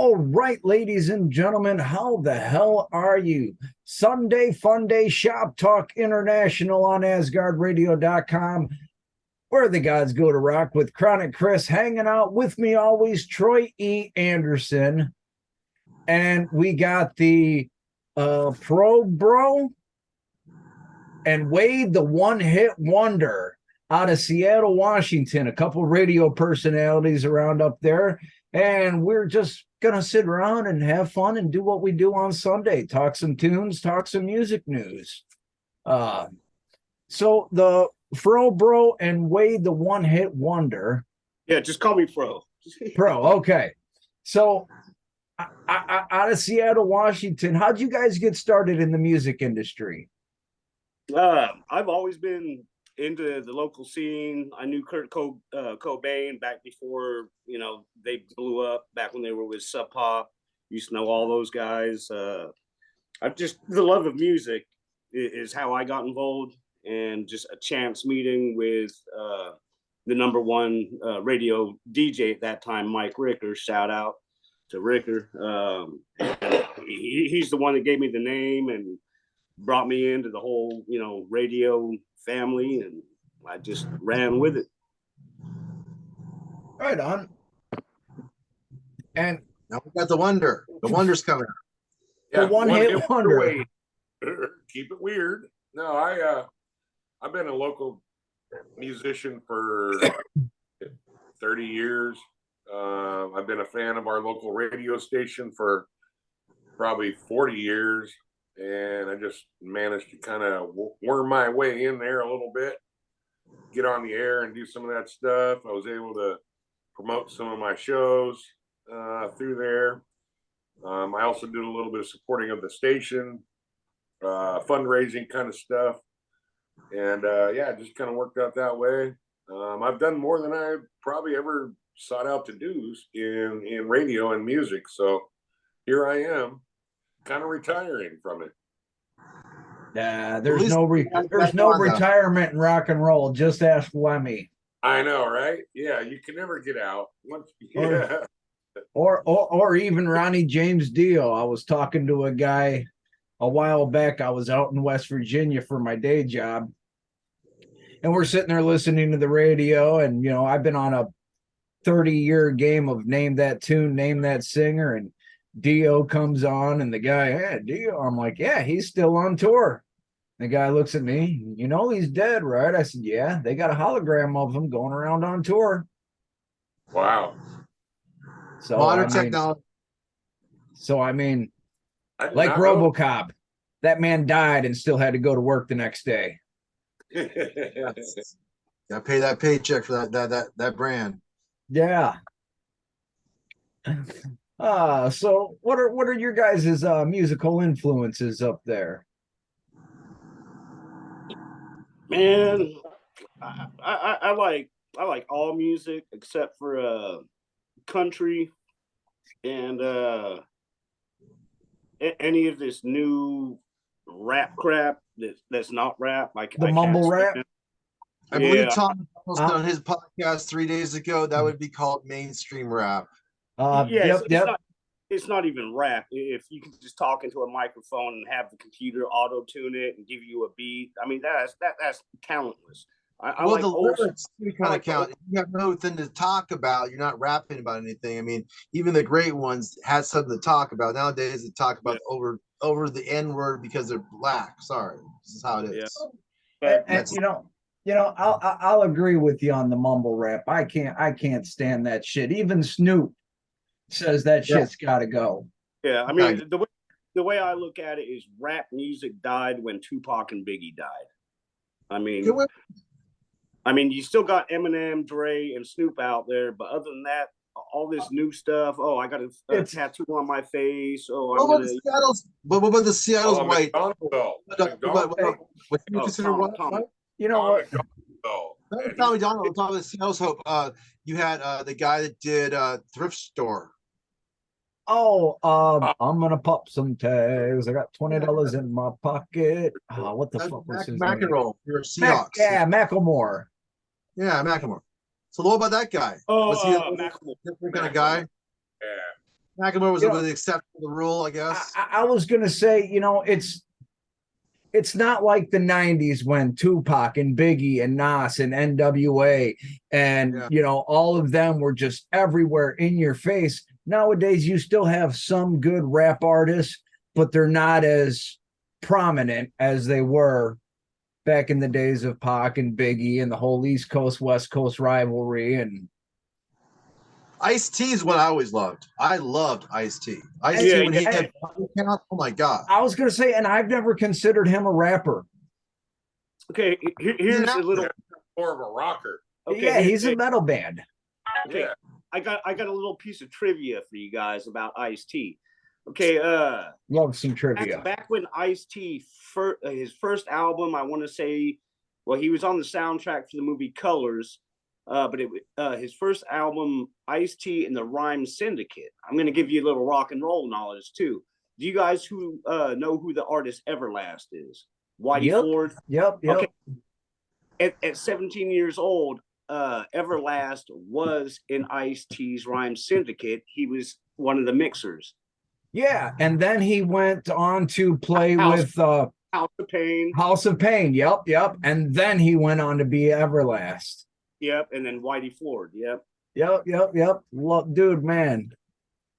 All right, ladies and gentlemen, how the hell are you? Sunday Fun Day Shop Talk International on AsgardRadio.com, where the gods go to rock with Chronic Chris, hanging out with me always, Troy E. Anderson. And we got the Pro Bro and Wade, the one-hit wonder out of Seattle, Washington. A couple radio personalities around up there. And we're just going to sit around and have fun and do what we do on Sunday. Talk some tunes, talk some music news. So the Fro Bro and Wade, the one-hit wonder. Yeah, just call me Fro. Pro, okay. So out of Seattle, Washington, how'd you guys get started in the music industry? I've always been into the local scene. I knew Kurt Cobain back before, they blew up, back when they were with Sub Pop. Used to know all those guys. The love of music is how I got involved, and just a chance meeting with the number one radio DJ at that time, Mike Ricker. Shout out to Ricker. He's the one that gave me the name and brought me into the whole, radio family, and I just ran with it. Right on. And now we got the wonder. The wonder's coming. Yeah, the one-hit wonder. Keep it weird. No, I've been a local musician for 30 years. I've been a fan of our local radio station for probably 40 years. And I just managed to kind of worm my way in there a little bit, get on the air and do some of that stuff. I was able to promote some of my shows through there. I also did a little bit of supporting of the station, fundraising kind of stuff. And it just kind of worked out that way. I've done more than I probably ever sought out to do in radio and music. So here I am, kind of retiring from it. There's no retirement in rock and roll. Just ask Lemmy. I know, right? Yeah, you can never get out. Or even Ronnie James Dio. I was talking to a guy a while back. I was out in West Virginia for my day job, and we're sitting there listening to the radio. And I've been on a 30-year game of name that tune, name that singer, and Dio comes on, and the guy, hey, Dio. I'm like, yeah, he's still on tour. The guy looks at me, he's dead, right? I said, yeah, they got a hologram of him going around on tour. Wow. So modern technology. So like RoboCop, that man died and still had to go to work the next day. Gotta pay that paycheck for that brand. Yeah. So what are your guys' musical influences up there? Man, I like all music except for country and any of this new rap crap that's not rap, like the mumble rap. I believe Tom was on his podcast 3 days ago. That would be called mainstream rap. It's not even rap. If you can just talk into a microphone and have the computer auto tune it and give you a beat, I mean that's talentless. The lyrics kind of count. You have nothing to talk about. You're not rapping about anything. I mean, even the great ones had something to talk about. Nowadays, they talk about over the N word because they're black. Sorry, this is how it is. Yeah. And I'll agree with you on the mumble rap. I can't stand that shit. Even Snoop says that shit's got to go. Yeah, I mean the way I look at it is rap music died when Tupac and Biggie died. I mean, you still got Eminem, Dre, and Snoop out there, but other than that, all this new stuff. Oh, I got a tattoo on my face. Oh, what about the Seattle's white? What you consider what? Tommy Donald. On top of the Seattle's hope. You had the guy that did Thrift Store. I'm gonna pop some tags. I got $20 in my pocket. What the fuck was his name? McEnroe. You're Seahawks. Macklemore. Yeah, Macklemore. So what about that guy? Was he a different kind of guy? Yeah. Macklemore was You know, the exception to the rule, I guess. I was gonna say, it's not like the 90s when Tupac and Biggie and Nas and NWA and all of them were just everywhere in your face. Nowadays, you still have some good rap artists, but they're not as prominent as they were back in the days of Pac and Biggie and the whole East Coast West Coast rivalry. And Ice-T is what I always loved. I loved Ice-T. Ice-T when he had count, oh my god. I was gonna say, and I've never considered him a rapper. Okay, here's a little more of a rocker. Okay, yeah, he's a metal band. Okay, yeah. I got a little piece of trivia for you guys about Ice-T. Okay, love some trivia. Back when Ice-T his first album, I want to say, well, he was on the soundtrack for the movie Colors, but his first album, Ice-T and the Rhyme Syndicate. I'm going to give you a little rock and roll knowledge too. Do you guys know who the artist Everlast is? Whitey Ford. Yep. Okay. At 17 years old, Everlast was in Ice-T's Rhyme Syndicate. He was one of the mixers. Yeah, and then he went on to play with House of Pain. House of Pain. Yep. And then he went on to be Everlast. Yep, and then Whitey Ford. Yep. Dude, man.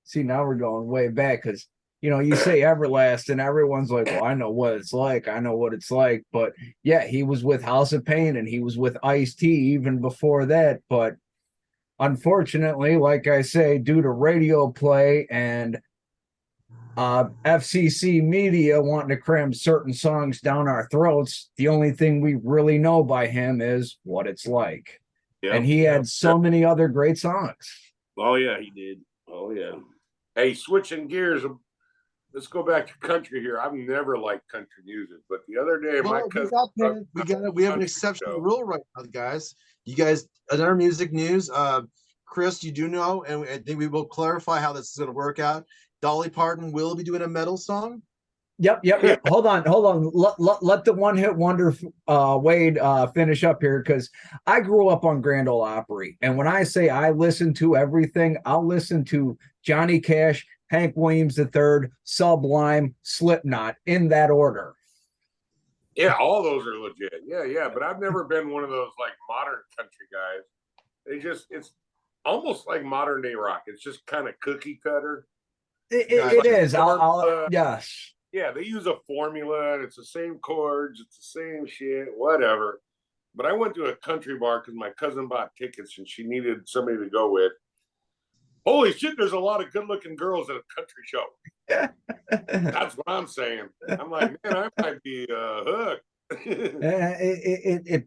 See, now we're going way back because you say Everlast and everyone's like, well, I know what it's like. But yeah, he was with House of Pain and he was with Ice-T even before that. But unfortunately, like I say, due to radio play and FCC media wanting to cram certain songs down our throats, the only thing we really know by him is What It's Like. Yep, and he had so many other great songs. Oh, yeah, he did. Oh, yeah. Hey, switching gears, let's go back to country here. I've never liked country music, but the other day, my cousin... We have an exceptional rule right now, guys. You guys, another music news. Chris, you do know, and I think we will clarify how this is going to work out. Dolly Parton will be doing a metal song. Yep. Hold on. Let the one hit wonder Wade finish up here, because I grew up on Grand Ole Opry, and when I say I listen to everything, I'll listen to Johnny Cash, Hank Williams III, Sublime, Slipknot in that order. Yeah, all those are legit. Yeah. But I've never been one of those like modern country guys. It's almost like modern day rock. It's just kind of cookie cutter. It is. Yes. Yeah, they use a formula and it's the same chords, it's the same shit, whatever. But I went to a country bar because my cousin bought tickets and she needed somebody to go with. Holy shit, there's a lot of good-looking girls at a country show. That's what I'm saying. I'm like, man, I might be hooked.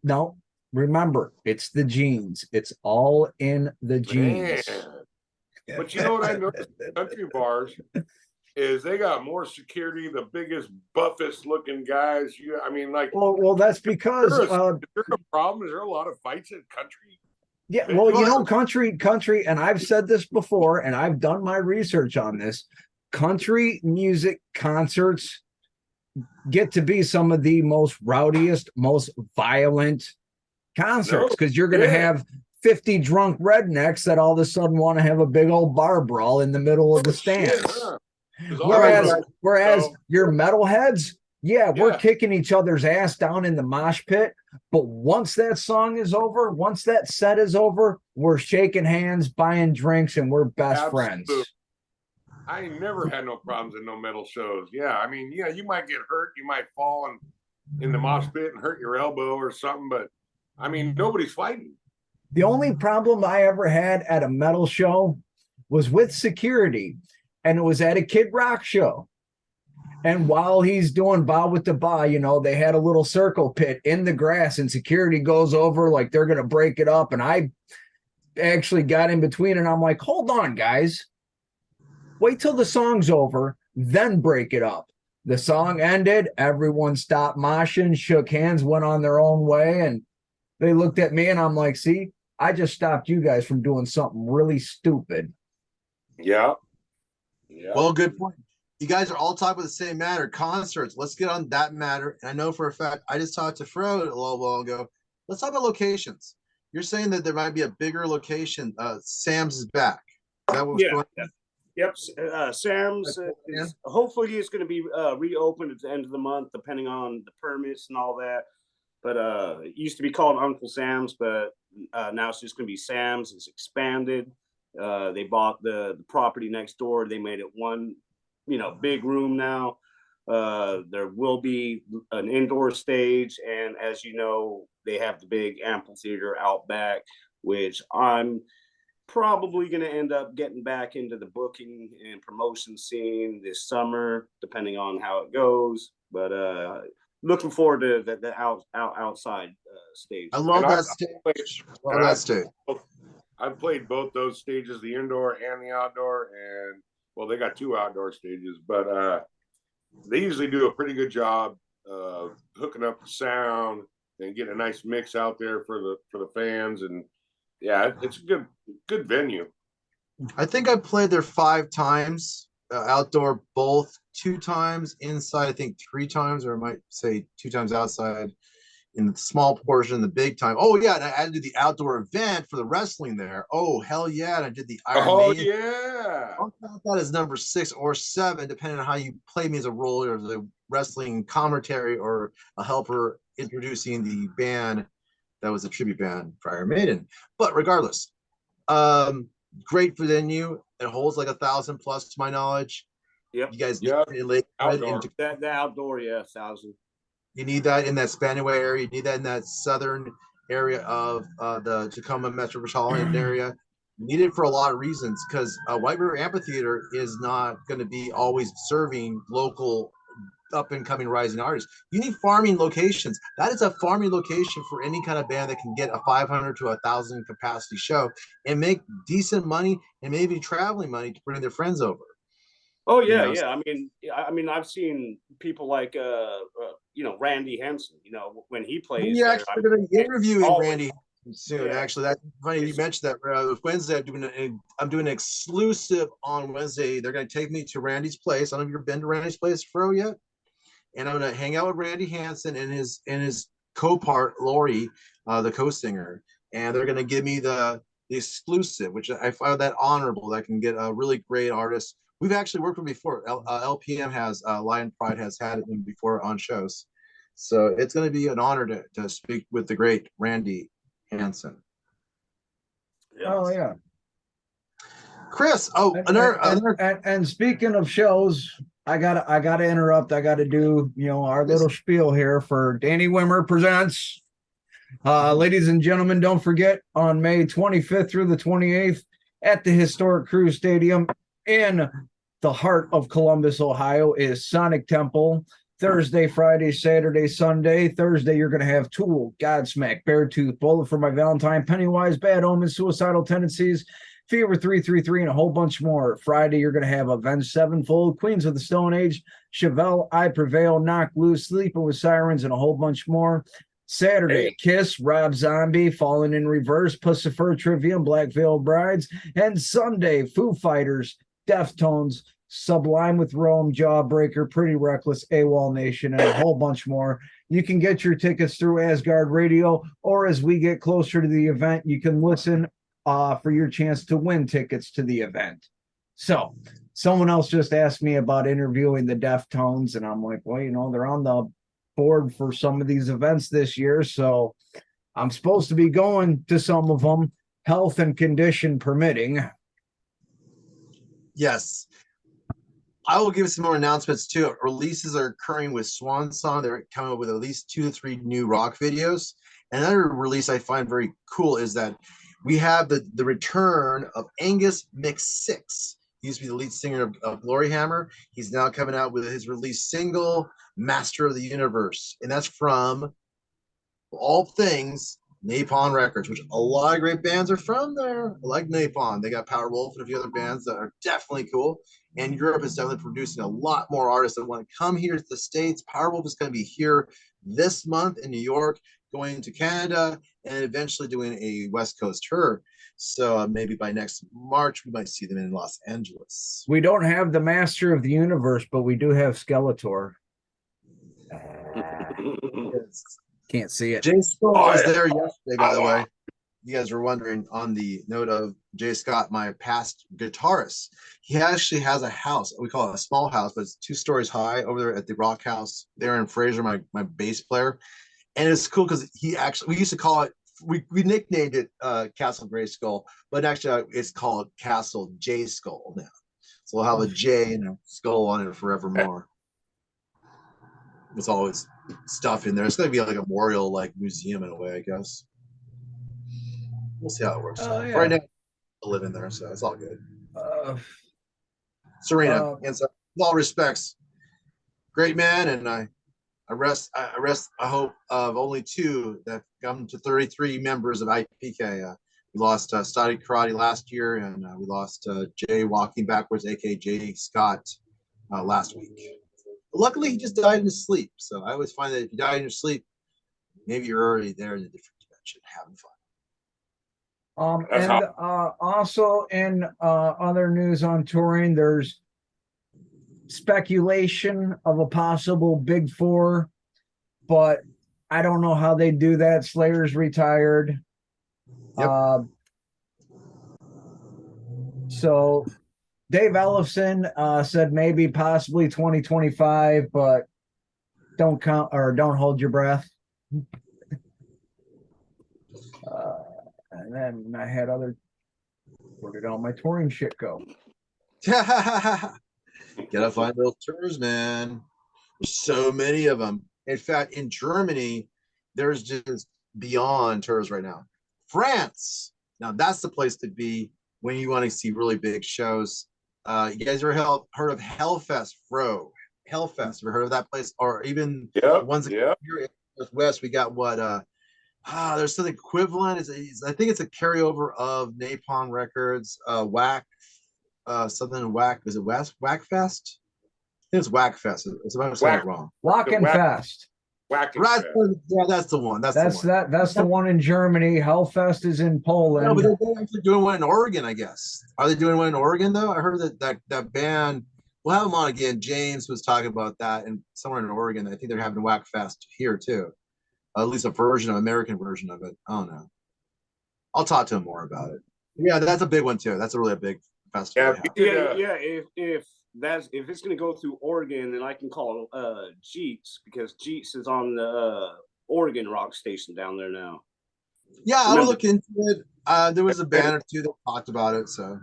No, remember, it's the genes. It's all in the genes. Man. But you know what I noticed at country bars is they got more security, the biggest, buffest looking guys. Well, that's because is there a problem? Is there a lot of fights in country? Yeah, well, country, and I've said this before, and I've done my research on this. Country music concerts get to be some of the most rowdiest, most violent concerts, because you're going to have 50 drunk rednecks that all of a sudden want to have a big old bar brawl in the middle of the stands. Whereas your metalheads, we're kicking each other's ass down in the mosh pit. But once that song is over, once that set is over, we're shaking hands, buying drinks, and we're best friends. I never had no problems in no metal shows. Yeah, you might get hurt. You might fall in the mosh pit and hurt your elbow or something. But, nobody's fighting. The only problem I ever had at a metal show was with security. And it was at a Kid Rock show. And while he's doing Bow with the Ba, they had a little circle pit in the grass, and security goes over like they're going to break it up. And I actually got in between, and I'm like, hold on, guys. Wait till the song's over, then break it up. The song ended. Everyone stopped moshing, shook hands, went on their own way. And they looked at me, and I'm like, see, I just stopped you guys from doing something really stupid. Yeah. Well, good point. You guys are all talking about the same matter, concerts. Let's get on that matter. And I know for a fact, I just talked to Fro a little while ago. Let's talk about locations. You're saying that there might be a bigger location. Sam's is back. Is that what's going on? Yep. Sam's Yeah. hopefully it's going to be reopened at the end of the month, depending on the permits and all that. But it used to be called Uncle Sam's, but now it's just going to be Sam's. It's expanded. They bought the property next door. They made it one, big room now. There will be an indoor stage, and as you know, they have the big amphitheater out back, which I'm probably going to end up getting back into the booking and promotion scene this summer, depending on how it goes. But looking forward to the outside stage. I love And that stage. Love that stage. I've played both those stages, the indoor and the outdoor, and well, they got 2 outdoor stages, but they usually do a pretty good job hooking up the sound and getting a nice mix out there for the fans. And yeah, it's a good venue. I think I played there 5 times, outdoor both, 2 times inside, I think 3 times, or I might say 2 times outside in the small portion, the big time. Oh yeah, and I had to do the outdoor event for the wrestling there. Oh hell yeah, and I did the Iron Maiden. Yeah. I'll count that as number 6 or 7, depending on how you play me as a role or the wrestling commentary or a helper introducing the band that was a tribute band for Iron Maiden. But regardless, great venue. It holds like 1,000 plus to my knowledge. Yep. You guys Yep. need Outdoor. The outdoor, yeah, 1,000. You need that in that Spanaway area. You need that in that southern area of the Tacoma metropolitan area. You need it for a lot of reasons, because White River Amphitheater is not going to be always serving local up and coming rising artists. You need farming locations. That is a farming location for any kind of band that can get a 500 to 1,000 capacity show and make decent money and maybe traveling money to bring their friends over. Oh yeah, yeah. I mean, I've seen people like Randy Henson. When he plays. We actually going to be interviewing Randy soon. Yeah. Actually, that's funny you mentioned that. Wednesday, I'm doing an exclusive on Wednesday. They're going to take me to Randy's place. I don't know if you've been to Randy's place, Fro, yet. And I'm going to hang out with Randy Hansen and his co-part Lori, the co-singer, and they're going to give me the exclusive, which I find that honorable that I can get a really great artist. We've actually worked with before. LPM has Lion Pride has had it before on shows, so it's going to be an honor to speak with the great Randy Hansen. Yep. Oh yeah, Chris. Oh, and speaking of shows, I gotta interrupt. I gotta do our little spiel here for Danny Wimmer Presents. Ladies and gentlemen, don't forget on May 25th through the 28th at the historic Crew Stadium in the heart of Columbus, Ohio, is Sonic Temple. Thursday, Friday, Saturday, Sunday. Thursday, you're going to have Tool, Godsmack, Beartooth, Bullet for My Valentine, Pennywise, Bad Omens, Suicidal Tendencies, Fever 333, and a whole bunch more. Friday, you're going to have Avenged Sevenfold, Queens of the Stone Age, Chevelle, I Prevail, Knock Loose, Sleeping with Sirens, and a whole bunch more. Saturday, Kiss, Rob Zombie, Fallen in Reverse, Pussifer Trivium, Black Veil Brides, and Sunday, Foo Fighters, Deftones, Sublime with Rome, Jawbreaker, Pretty Reckless, AWOL Nation, and a whole bunch more. You can get your tickets through Asgard Radio, or as we get closer to the event, you can listen for your chance to win tickets to the event. So, someone else just asked me about interviewing the Deftones, and I'm like, well, they're on the board for some of these events this year, so I'm supposed to be going to some of them, health and condition permitting. Yes. I will give some more announcements too. Releases are occurring with Swan Song. They're coming up with at least 2 to 3 new rock videos. Another release I find very cool is that we have the return of Angus McSix. He used to be the lead singer of Glory Hammer. He's now coming out with his release single, Master of the Universe. And that's from all things Napalm Records, which a lot of great bands are from there. I like Napalm. They got Powerwolf and a few other bands that are definitely cool. And Europe is definitely producing a lot more artists that want to come here to the States. Powerwolf is going to be here this month in New York, going to Canada, and eventually doing a West Coast tour. So maybe by next March, we might see them in Los Angeles. We don't have the Master of the Universe, but we do have Skeletor. Can't see it. James Storm was there yesterday, by the way. you guys were wondering, on the note of Jay Scott, my past guitarist, he actually has a house. We call it a small house, but it's 2 stories high over there at the Rock House there in Fraser, my bass player. And it's cool because we used to call it, we nicknamed it Castle Gray Skull, but actually it's called Castle J Skull now. So we'll have a J and a skull on it forevermore. It's always stuff in there. It's going to be like a memorial, like museum in a way, I guess. We'll see how it works. Oh, yeah. Right now, I live in there, so it's all good. Serena, and so, with all respects, great man, and I rest a hope of only 2 that come to 33 members of IPK. We lost Stoddy Karate last year, and we lost Jay Walking Backwards, aka Jay Scott, last week. Luckily, he just died in his sleep. So I always find that if you die in your sleep, maybe you're already there in a different dimension, having fun. And also in other news on touring, there's speculation of a possible Big Four, but I don't know how they do that. Slayer's retired. Yep. So Dave Ellefson said maybe possibly 2025, but don't count or don't hold your breath. And then I had where did all my touring shit go? Gotta find those tours, man. There's so many of them. In fact, in Germany, there's just beyond tours right now. France, now that's the place to be when you want to see really big shows. You guys ever heard of Hellfest, bro? Hellfest, ever heard of that place? Or even the ones that here in Northwest, we got what there's something equivalent. I think it's a carryover of Napalm Records, Whack, something Whack. Is it Whack Fest? I think it's Whack Fest. It's about saying it wrong. Wacken Fest. Yeah, that's the one. That's the one in Germany. Hellfest is in Poland. No, but they're actually doing one in Oregon, I guess. Are they doing one in Oregon though? I heard that band. We'll have them on again. James was talking about that, and somewhere in Oregon, I think they're having Whack Fest here too. At least American version of it. I don't know. I'll talk to him more about it. Yeah, that's a big one too. That's a big festival. Yeah. If it's gonna go through Oregon, then I can call Jeets, because Jeets is on the Oregon rock station down there now. Yeah, I'll look into it. There was a band or 2 that talked about it. So,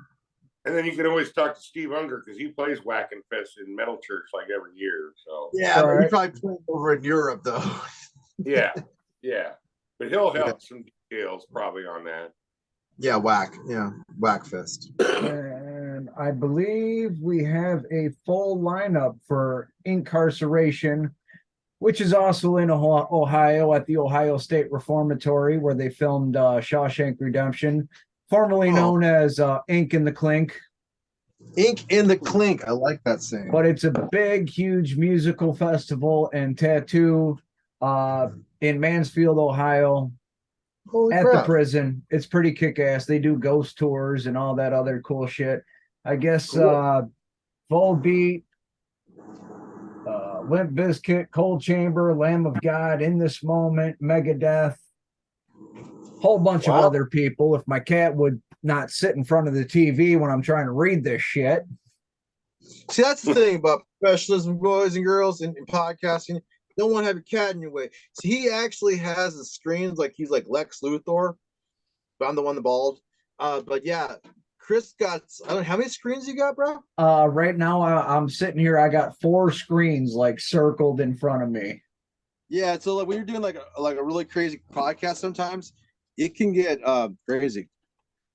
and then you can always talk to Steve Unger, because he plays Whackin' Fest in Metal Church like every year. So yeah, but he probably played over in Europe though. yeah, but he'll help some details probably on that. Yeah, Whack Fest. And I believe we have a full lineup for Incarceration, which is also in Ohio at the Ohio State Reformatory, where they filmed Shawshank Redemption, formerly known as Ink in the Clink. Ink in the Clink. I like that saying. But it's a big, huge musical festival and tattoo in Mansfield, Ohio. Holy at crap. The prison. It's pretty kick-ass. They do ghost tours and all that other cool shit. I guess Cool. Volbeat, Limp Bizkit, Cold Chamber, Lamb of God, In This Moment, Megadeth, whole bunch of other people. If my cat would not sit in front of the TV when I'm trying to read this shit. See, that's the thing about professionalism, boys and girls, in podcasting. You don't want to have a cat in your way. So he actually has the screens like he's like Lex Luthor, but I'm the one, the bald. But yeah, Chris got, I don't know, how many screens you got, bro? Right now I'm sitting here. I got 4 screens like circled in front of me. Yeah, so like when you're doing like a really crazy podcast, sometimes it can get crazy.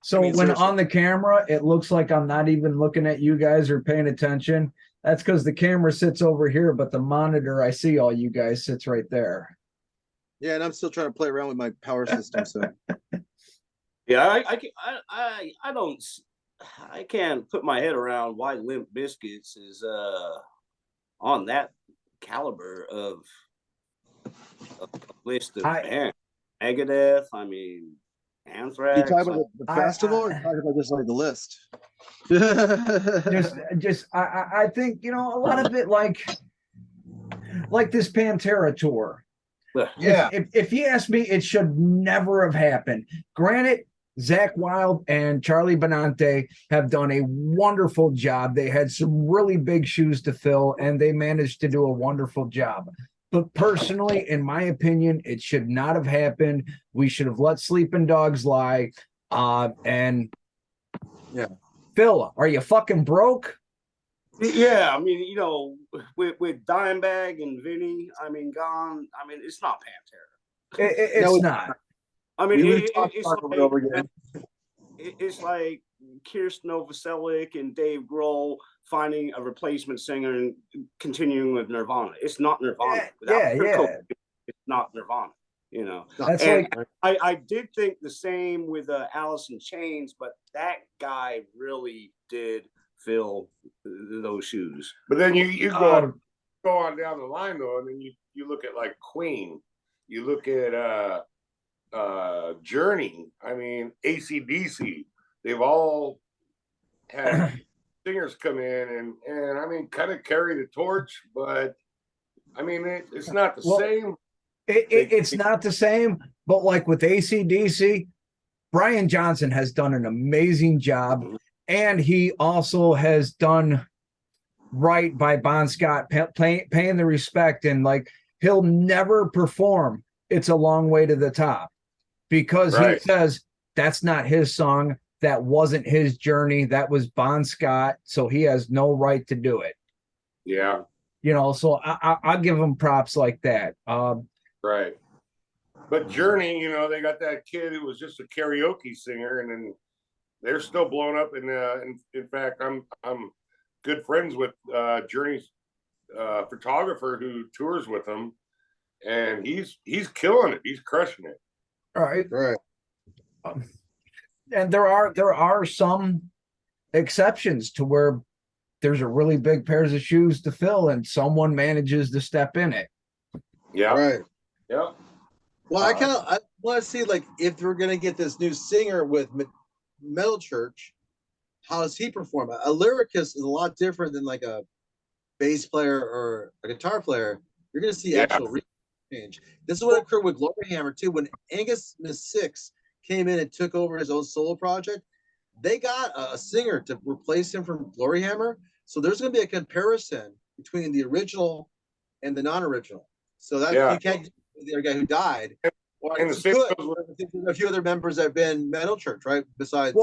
So when seriously, on the camera, it looks like I'm not even looking at you guys or paying attention. That's because the camera sits over here, but the monitor I see all you guys sits right there. Yeah, and I'm still trying to play around with my power system. So yeah, I can't put my head around why Limp Bizkit is on that caliber of a list of bands. Megadeth, I mean, Anthrax. You talking about the festival, or you talking about just like the list? I think, you know, a lot of it like this Pantera tour. Yeah. If you ask me, it should never have happened. Granted, Zach Wild and Charlie Benante have done a wonderful job. They had some really big shoes to fill, and they managed to do a wonderful job. But personally, in my opinion, it should not have happened. We should have let sleeping dogs lie. And Yeah. Phil, are you fucking broke? Yeah, I mean, with Dimebag and Vinny, I mean, gone. I mean, it's not Pantera. It's No, not. I mean, we talked it's over like and over again. it's like Kirsten Novoselic and Dave Grohl finding a replacement singer and continuing with Nirvana. It's not Nirvana. Without Kurt Cobain, it's not Nirvana. That's and like I did think the same with Alice in Chains, but that guy really did fill those shoes. But then you go on down the line though, and then you look at like Queen, you look at Journey. I mean, AC/DC. They've all had singers come in and I mean kind of carry the torch, but I mean it's not the same. It's not the same, but like with AC/DC, Brian Johnson has done an amazing job, and he also has done right by Bon Scott, paying the respect, and like he'll never perform "It's a Long Way to the Top" because he says that's not his song, that wasn't his journey, that was Bon Scott, so he has no right to do it. Yeah, so I'll give him props like that. Right. But Journey, they got that kid who was just a karaoke singer, and then they're still blowing up. And in fact, I'm good friends with Journey's photographer who tours with him, and he's killing it. He's crushing it. Right. And there are some exceptions to where there's a really big pairs of shoes to fill, and someone manages to step in it. Yeah. Right. Yeah. Well, I want to see like if we're gonna get this new singer with Metal Church, how does he perform? A lyricist is a lot different than like a bass player or a guitar player. You're gonna see actual change. This is what occurred with Glory Hammer too. When Angus Miss Six came in and took over his own solo project, they got a singer to replace him from Glory Hammer. So there's gonna be a comparison between the original and the non-original. So that you can't. The other guy who died, or and a few other members that have been Metal Church, right? Besides,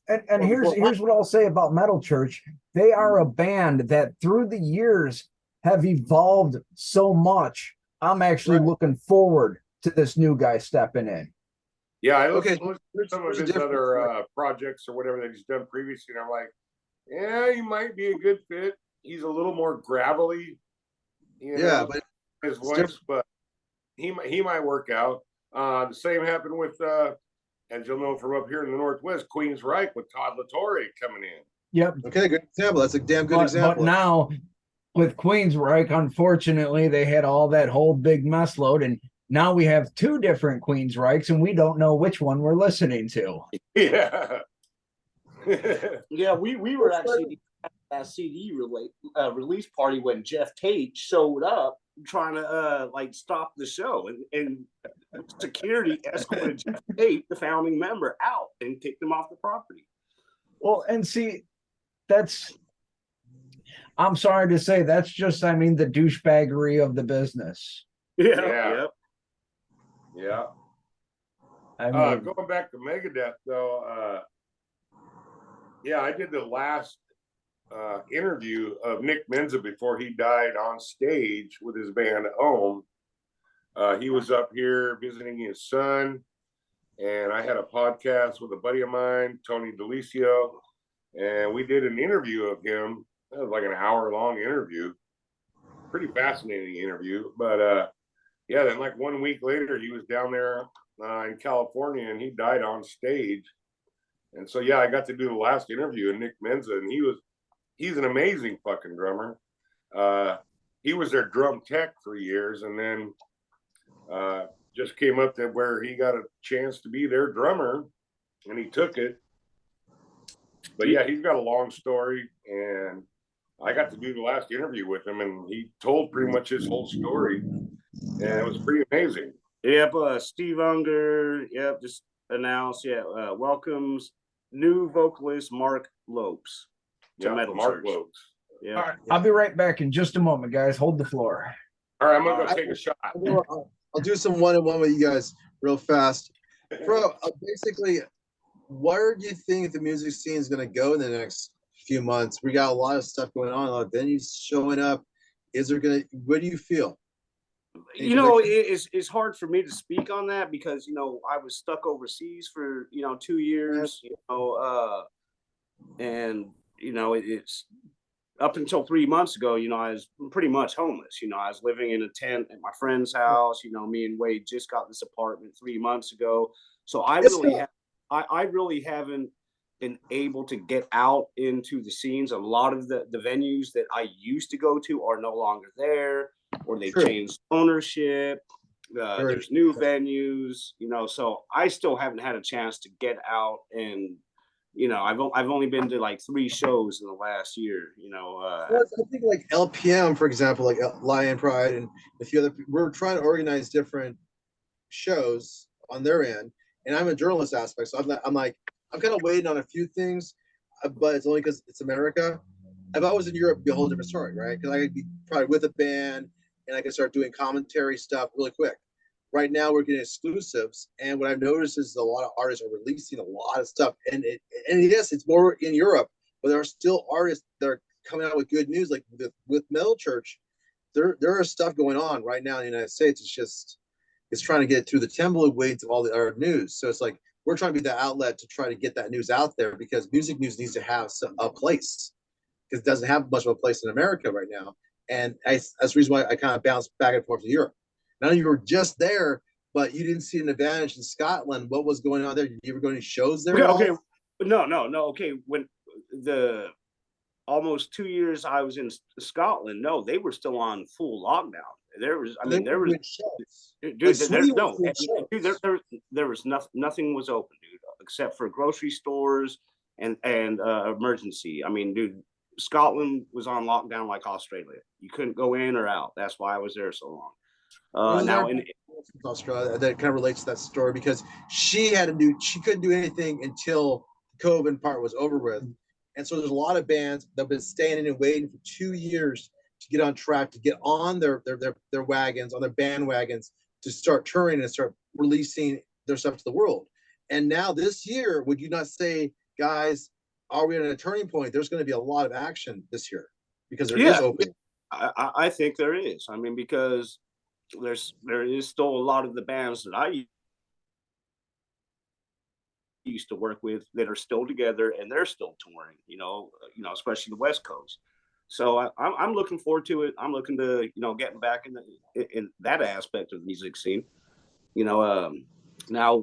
and here's what I'll say about Metal Church: they are a band that through the years have evolved so much. I'm actually looking forward to this new guy stepping in. Yeah, I look at some of his other projects or whatever that he's done previously, and I'm like, yeah, he might be a good fit. He's a little more gravelly, but his voice, but he might work out. The same happened with, as you'll know from up here in the Northwest, Queensryche with Todd LaTorre coming in. Yep. Okay, good example. That's a damn good example. But now with Queensryche, unfortunately, they had all that whole big mess load, and now we have two different Queensryches, and we don't know which one we're listening to. Yeah. Yeah, we were actually at that CD release party when Jeff Tate showed up trying to stop the show, and security escorted Jeff Tate, the founding member, out and kicked him off the property. Well, and see, I'm sorry to say, that's just, the douchebaggery of the business. Yeah. I mean, going back to Megadeth though, I did the last interview of Nick Menza before he died on stage with his band Ohm. He was up here visiting his son, and I had a podcast with a buddy of mine, Tony Delisio, and we did an interview of him. It was like an hour-long interview. Pretty fascinating interview, but then like 1 week later, he was down there in California, and he died on stage. And so I got to do the last interview with Nick Menza, and he's an amazing fucking drummer. He was their drum tech for years, and then just came up to where he got a chance to be their drummer, and he took it. But he's got a long story, and I got to do the last interview with him, and he told pretty much his whole story. and it was pretty amazing. Yep, Steve Unger, yep, just announced, welcomes new vocalist Mark Lopes to Metal Mark Church. Lopes. Yeah, All right, I'll be right back in just a moment, guys. Hold the floor. All right, I'm gonna go take a shot. I'll do some one-on-one with you guys real fast. Bro, basically, where do you think the music scene is going to go in the next few months? We got a lot of stuff going on, a lot of venues showing up. What do you feel? you know, it's hard for me to speak on that because, you know, I was stuck overseas for, 2 years, and, it's up until 3 months ago, I was pretty much homeless. I was living in a tent at my friend's house. Me and Wade just got this apartment 3 months ago. So I really haven't been able to get out into the scenes. A lot of the venues that I used to go to are no longer there, or they've changed ownership. There's new venues, so I still haven't had a chance to get out and I've only been to like 3 shows in the last year. I think like LPM, for example, like Lion Pride and a few other. We're trying to organize different shows on their end, and I'm a journalist aspect, so I'm kind of waiting on a few things, but it's only because it's America. If I was in Europe, it'd be a whole different story, right? Because I could be probably with a band and I could start doing commentary stuff really quick. Right now, we're getting exclusives, and what I've noticed is a lot of artists are releasing a lot of stuff. And yes, it's more in Europe, but there are still artists that are coming out with good news, like with Metal Church. There are stuff going on right now in the United States. It's trying to get through the tumbleweeds of all the other news. So it's like we're trying to be the outlet to try to get that news out there because music news needs to have a place because it doesn't have much of a place in America right now. And that's the reason why I kind of bounce back and forth to Europe. Now you were just there, but you didn't see an advantage in Scotland. What was going on there? Did you ever go to any shows there? Okay. No. Okay. When the almost 2 years I was in Scotland, no, they were still on full lockdown. There was nothing was open, dude, except for grocery stores and emergency. I mean, dude, Scotland was on lockdown like Australia. You couldn't go in or out. That's why I was there so long. Now in Australia, that kind of relates to that story because she couldn't do anything until the COVID part was over with. And so there's a lot of bands that have been standing and waiting for 2 years to get on track, to get on their wagons, on their bandwagons, to start touring and start releasing their stuff to the world. And now this year, would you not say, guys, are we at a turning point? There's going to be a lot of action this year because there is open. I think there is. I mean, because there is still a lot of the bands that I used to work with that are still together and they're still touring, especially the West Coast. So I'm looking forward to it. I'm looking to, getting back in that aspect of the music scene. Now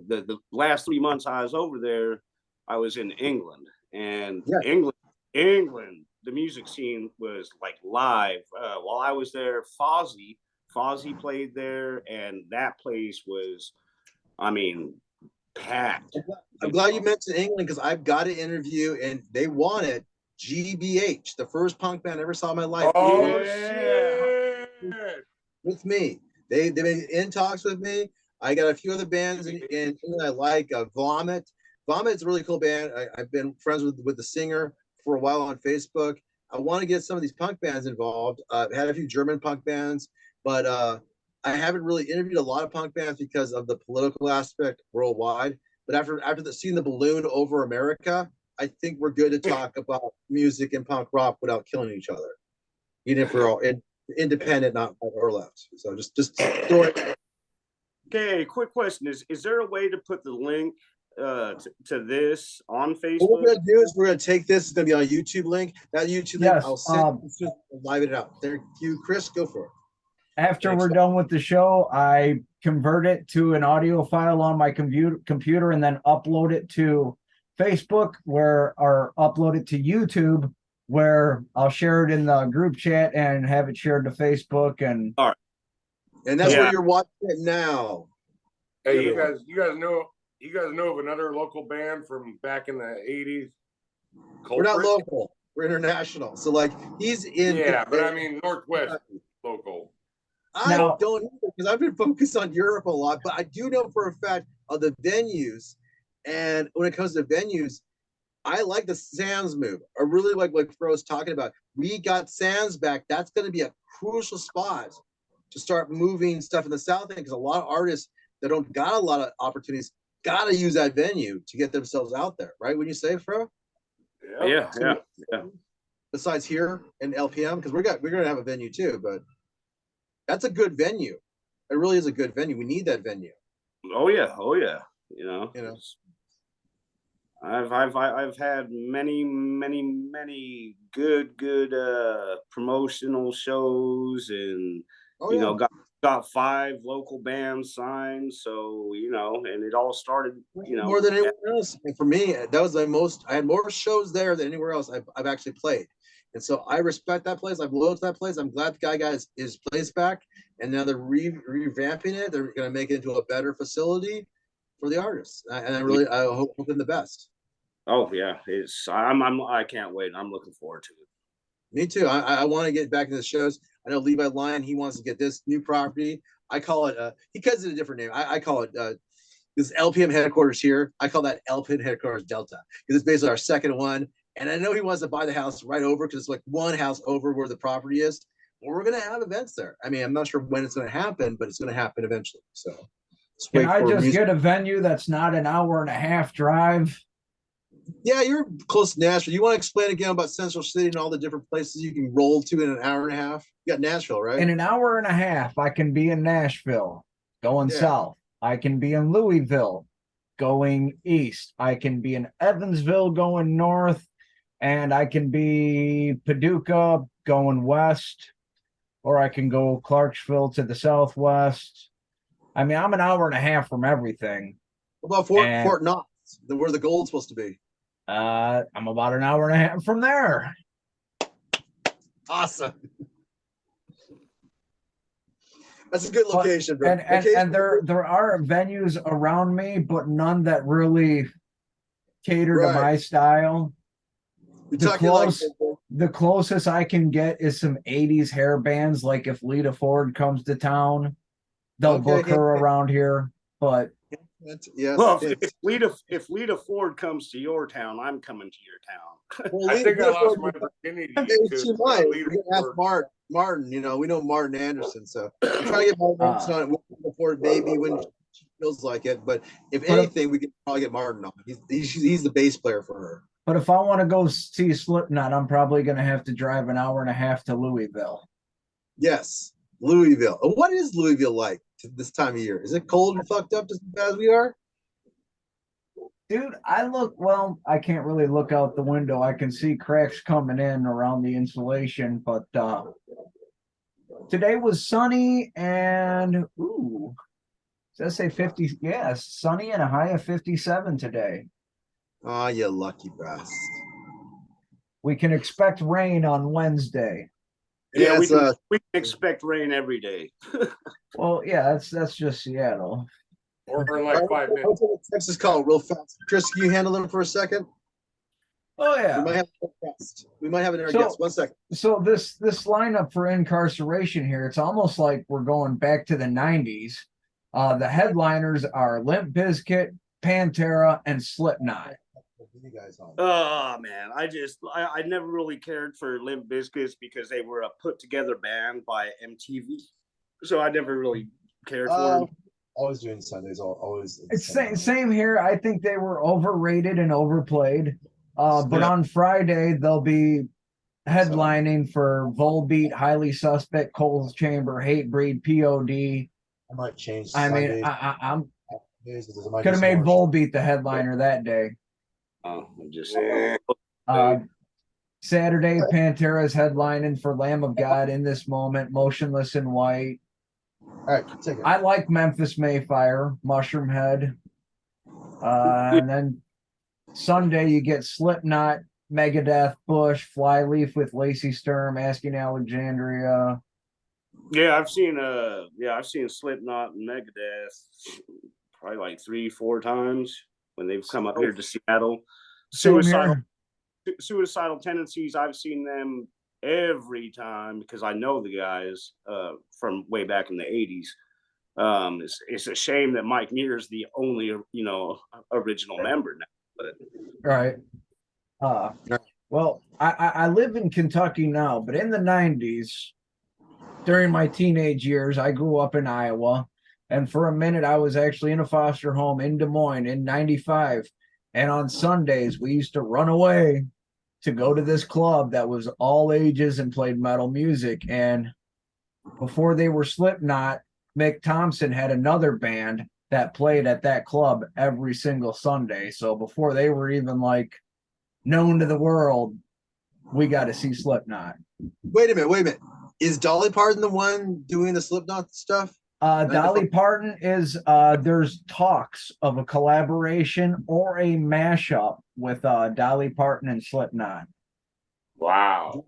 the last 3 months I was over there, I was in England, and England, the music scene was like live. While I was there, Fozzy played there, and that place was, packed. I'm glad you mentioned England because I've got an interview, and they wanted GBH, the first punk band I ever saw in my life. Oh, shit! With me. They've been in talks with me. I got a few other bands in England I like. Vomit. Vomit's a really cool band. I've been friends with the singer for a while on Facebook. I want to get some of these punk bands involved. I've had a few German punk bands, but I haven't really interviewed a lot of punk bands because of the political aspect worldwide. But after seeing the balloon over America, I think we're good to talk about music and punk rock without killing each other, even if we're all independent, not right or left. So just throw it. Okay, quick question: Is there a way to put the link to this on Facebook? What we're gonna do is we're gonna take this. It's gonna be on a YouTube link. That YouTube link, I'll send live it out. There, you, Chris, go for it. After we're done with the show, I convert it to an audio file on my computer and then upload it to Facebook, or upload it to YouTube, where I'll share it in the group chat and have it shared to Facebook. And all right, and that's where you're watching it now. Hey, you guys know of another local band from back in the 80s? We're not local. We're international. So like he's in. Yeah, but I mean Northwest local. I Now- don't know because I've been focused on Europe a lot, but I do know for a fact of the venues. And when it comes to venues, I like the Sands move. I really like what Fro's talking about. We got Sands back. That's going to be a crucial spot to start moving stuff in the South End because a lot of artists that don't got a lot of opportunities got to use that venue to get themselves out there, right? When you say, Fro? Yeah. Besides here in LPM, because we're going to have a venue too, but that's a good venue. It really is a good venue. We need that venue. Oh yeah. You know. You know. I've had many good promotional shows, and you know, got 5 local bands signed. So you know, and it all started, you know, more than anyone else. And for me, that was the most. I had more shows there than anywhere else I've actually played, and so I respect that place. I'm loyal to that place. I'm glad the guy got his place back, and now they're revamping it. They're going to make it into a better facility for the artists, and I hope them the best. Oh yeah, I can't wait. I'm looking forward to it. Me too. I want to get back into the shows. I know Levi Lyon, he wants to get this new property. I call it he calls it a different name. I call it this LPM headquarters here. I call that LPM headquarters Delta because it's basically our second one. And I know he wants to buy the house right over because it's like one house over where the property is. Well, we're gonna have events there. I mean, I'm not sure when it's gonna happen, but it's gonna happen eventually. So can I just get a venue that's not an hour and a half drive? Yeah, you're close to Nashville. You want to explain again about Central City and all the different places you can roll to in an hour and a half? You got Nashville, right? In an hour and a half, I can be in Nashville going south. I can be in Louisville going east. I can be in Evansville going north. And I can be Paducah going west. Or I can go Clarksville to the southwest. I mean, I'm an hour and a half from everything. What about Fort Knox, where the gold's supposed to be? I'm about an hour and a half from there. Awesome. That's a good location, bro. And there are venues around me, but none that really cater to my style. The closest I can get is some 80s hair bands. Like if Lita Ford comes to town, they'll book her around here. But yes, well, if Lita Ford comes to your town, I'm coming to your town. Well, I think I lost my virginity. We can ask Martin. You know, we know Martin Anderson, so we're trying to get Martin Anderson on it before maybe when she feels like it. But if anything, we can probably get Martin on. He's the bass player for her. But if I want to go see Slipknot, I'm probably going to have to drive an hour and a half to Louisville. Yes, Louisville. What is Louisville like this time of year? Is it cold and fucked up just as bad as we are? Dude, I can't really look out the window. I can see cracks coming in around the insulation, but today was sunny and does that say 50? Yes, sunny and a high of 57 today. Oh, you lucky bastard. We can expect rain on Wednesday. Yeah, we can expect rain every day. Well, yeah, that's just Seattle. Or in like 5 minutes. I'll take a Texas call real fast. Chris, can you handle them for a second? Oh yeah. We might have an guest. 1 second. So this lineup for incarceration here, it's almost like we're going back to the 90s. The headliners are Limp Bizkit, Pantera, and Slipknot. Oh man, I never really cared for Limp Bizkit because they were a put together band by MTV, so I never really cared for them. Always doing Sundays, always. It's same here. I think they were overrated and overplayed. But on Friday they'll be headlining for Volbeat, Highly Suspect, Cold Chamber, Hatebreed, POD. I might change. I mean, I'm could have made Volbeat the headliner that day. I'm just saying. Saturday, Pantera's headlining for Lamb of God, In This Moment, Motionless in White. All right, take it. I like Memphis Mayfire, Mushroom Head. And then Sunday, you get Slipknot, Megadeth, Bush, Flyleaf with Lacey Sturm, Asking Alexandria. Yeah, I've seen Slipknot and Megadeth probably like 3-4 times when they've come up here to Seattle. Suicidal Tendencies, I've seen them every time because I know the guys from way back in the '80s. It's a shame that Mike Muir is the only original member now. But Right. Well, I live in Kentucky now, but in the 90s, during my teenage years, I grew up in Iowa. And for a minute, I was actually in a foster home in Des Moines in 95. And on Sundays, we used to run away to go to this club that was all ages and played metal music. And before they were Slipknot, Mick Thompson had another band that played at that club every single Sunday. So before they were even like known to the world, we got to see Slipknot. Wait a minute. Is Dolly Parton the one doing the Slipknot stuff? Dolly Parton is there's talks of a collaboration or a mashup with Dolly Parton and Slipknot. Wow.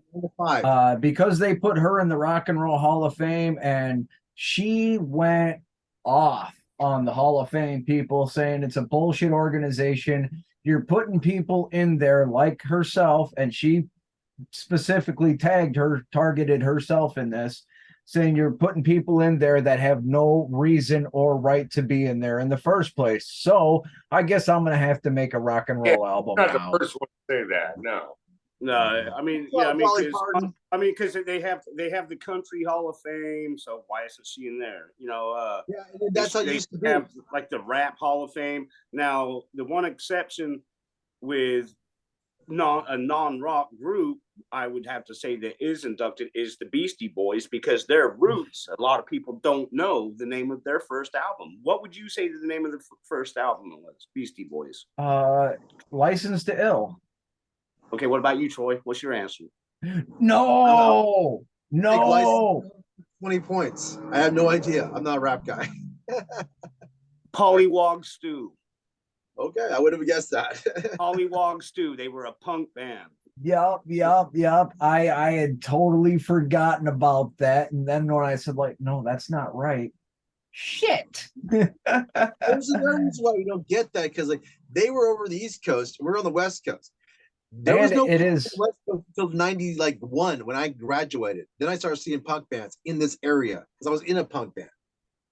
Because they put her in the Rock and Roll Hall of Fame, and she went off on the Hall of Fame people, saying it's a bullshit organization. You're putting people in there like herself, and she specifically targeted herself in this, saying you're putting people in there that have no reason or right to be in there in the first place. So I guess I'm gonna have to make a rock and roll album Not now. the first one to say that. No. no, I mean, Well, yeah, Dolly Parton. because they have the Country Hall of Fame, so why isn't she in there? Yeah, that's how it they used to be. have like the Rap Hall of Fame. Now, the one exception with a non-rock group, I would have to say that is inducted is the Beastie Boys, because their roots, a lot of people don't know the name of their first album. What would you say to the name of the first album was? Beastie Boys. License to Ill. Okay, what about you, Troy? What's your answer? No. 20 points. I have no idea. I'm not a rap guy. Pollywog Stew. Okay, I would have guessed that. Pollywog Stew. They were a punk band. Yep. I had totally forgotten about that. And then when I said, like, no, that's not right. Shit. There's another reason why we don't get that, because like they were over the East Coast, we're on the West Coast. There was no it is West Coast until '91 when I graduated. Then I started seeing punk bands in this area because I was in a punk band.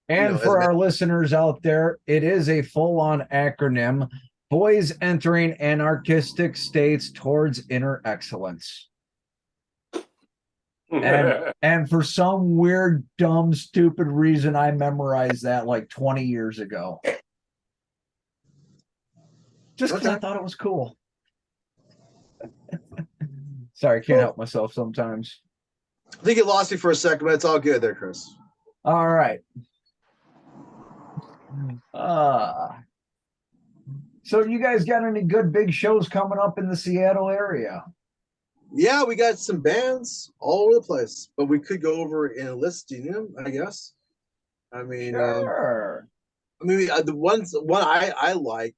And for our listeners out there, it is a full-on acronym: Boys Entering Anarchistic States Towards Inner Excellence. And for some weird, dumb, stupid reason, I memorized that like 20 years ago. Just because I thought it was cool. Sorry, can't help myself sometimes. I think you lost me for a second, but it's all good there, Chris. All right. So you guys got any good big shows coming up in the Seattle area? Yeah, we got some bands all over the place, but we could go over and listing them, I guess. I mean, sure. The one I like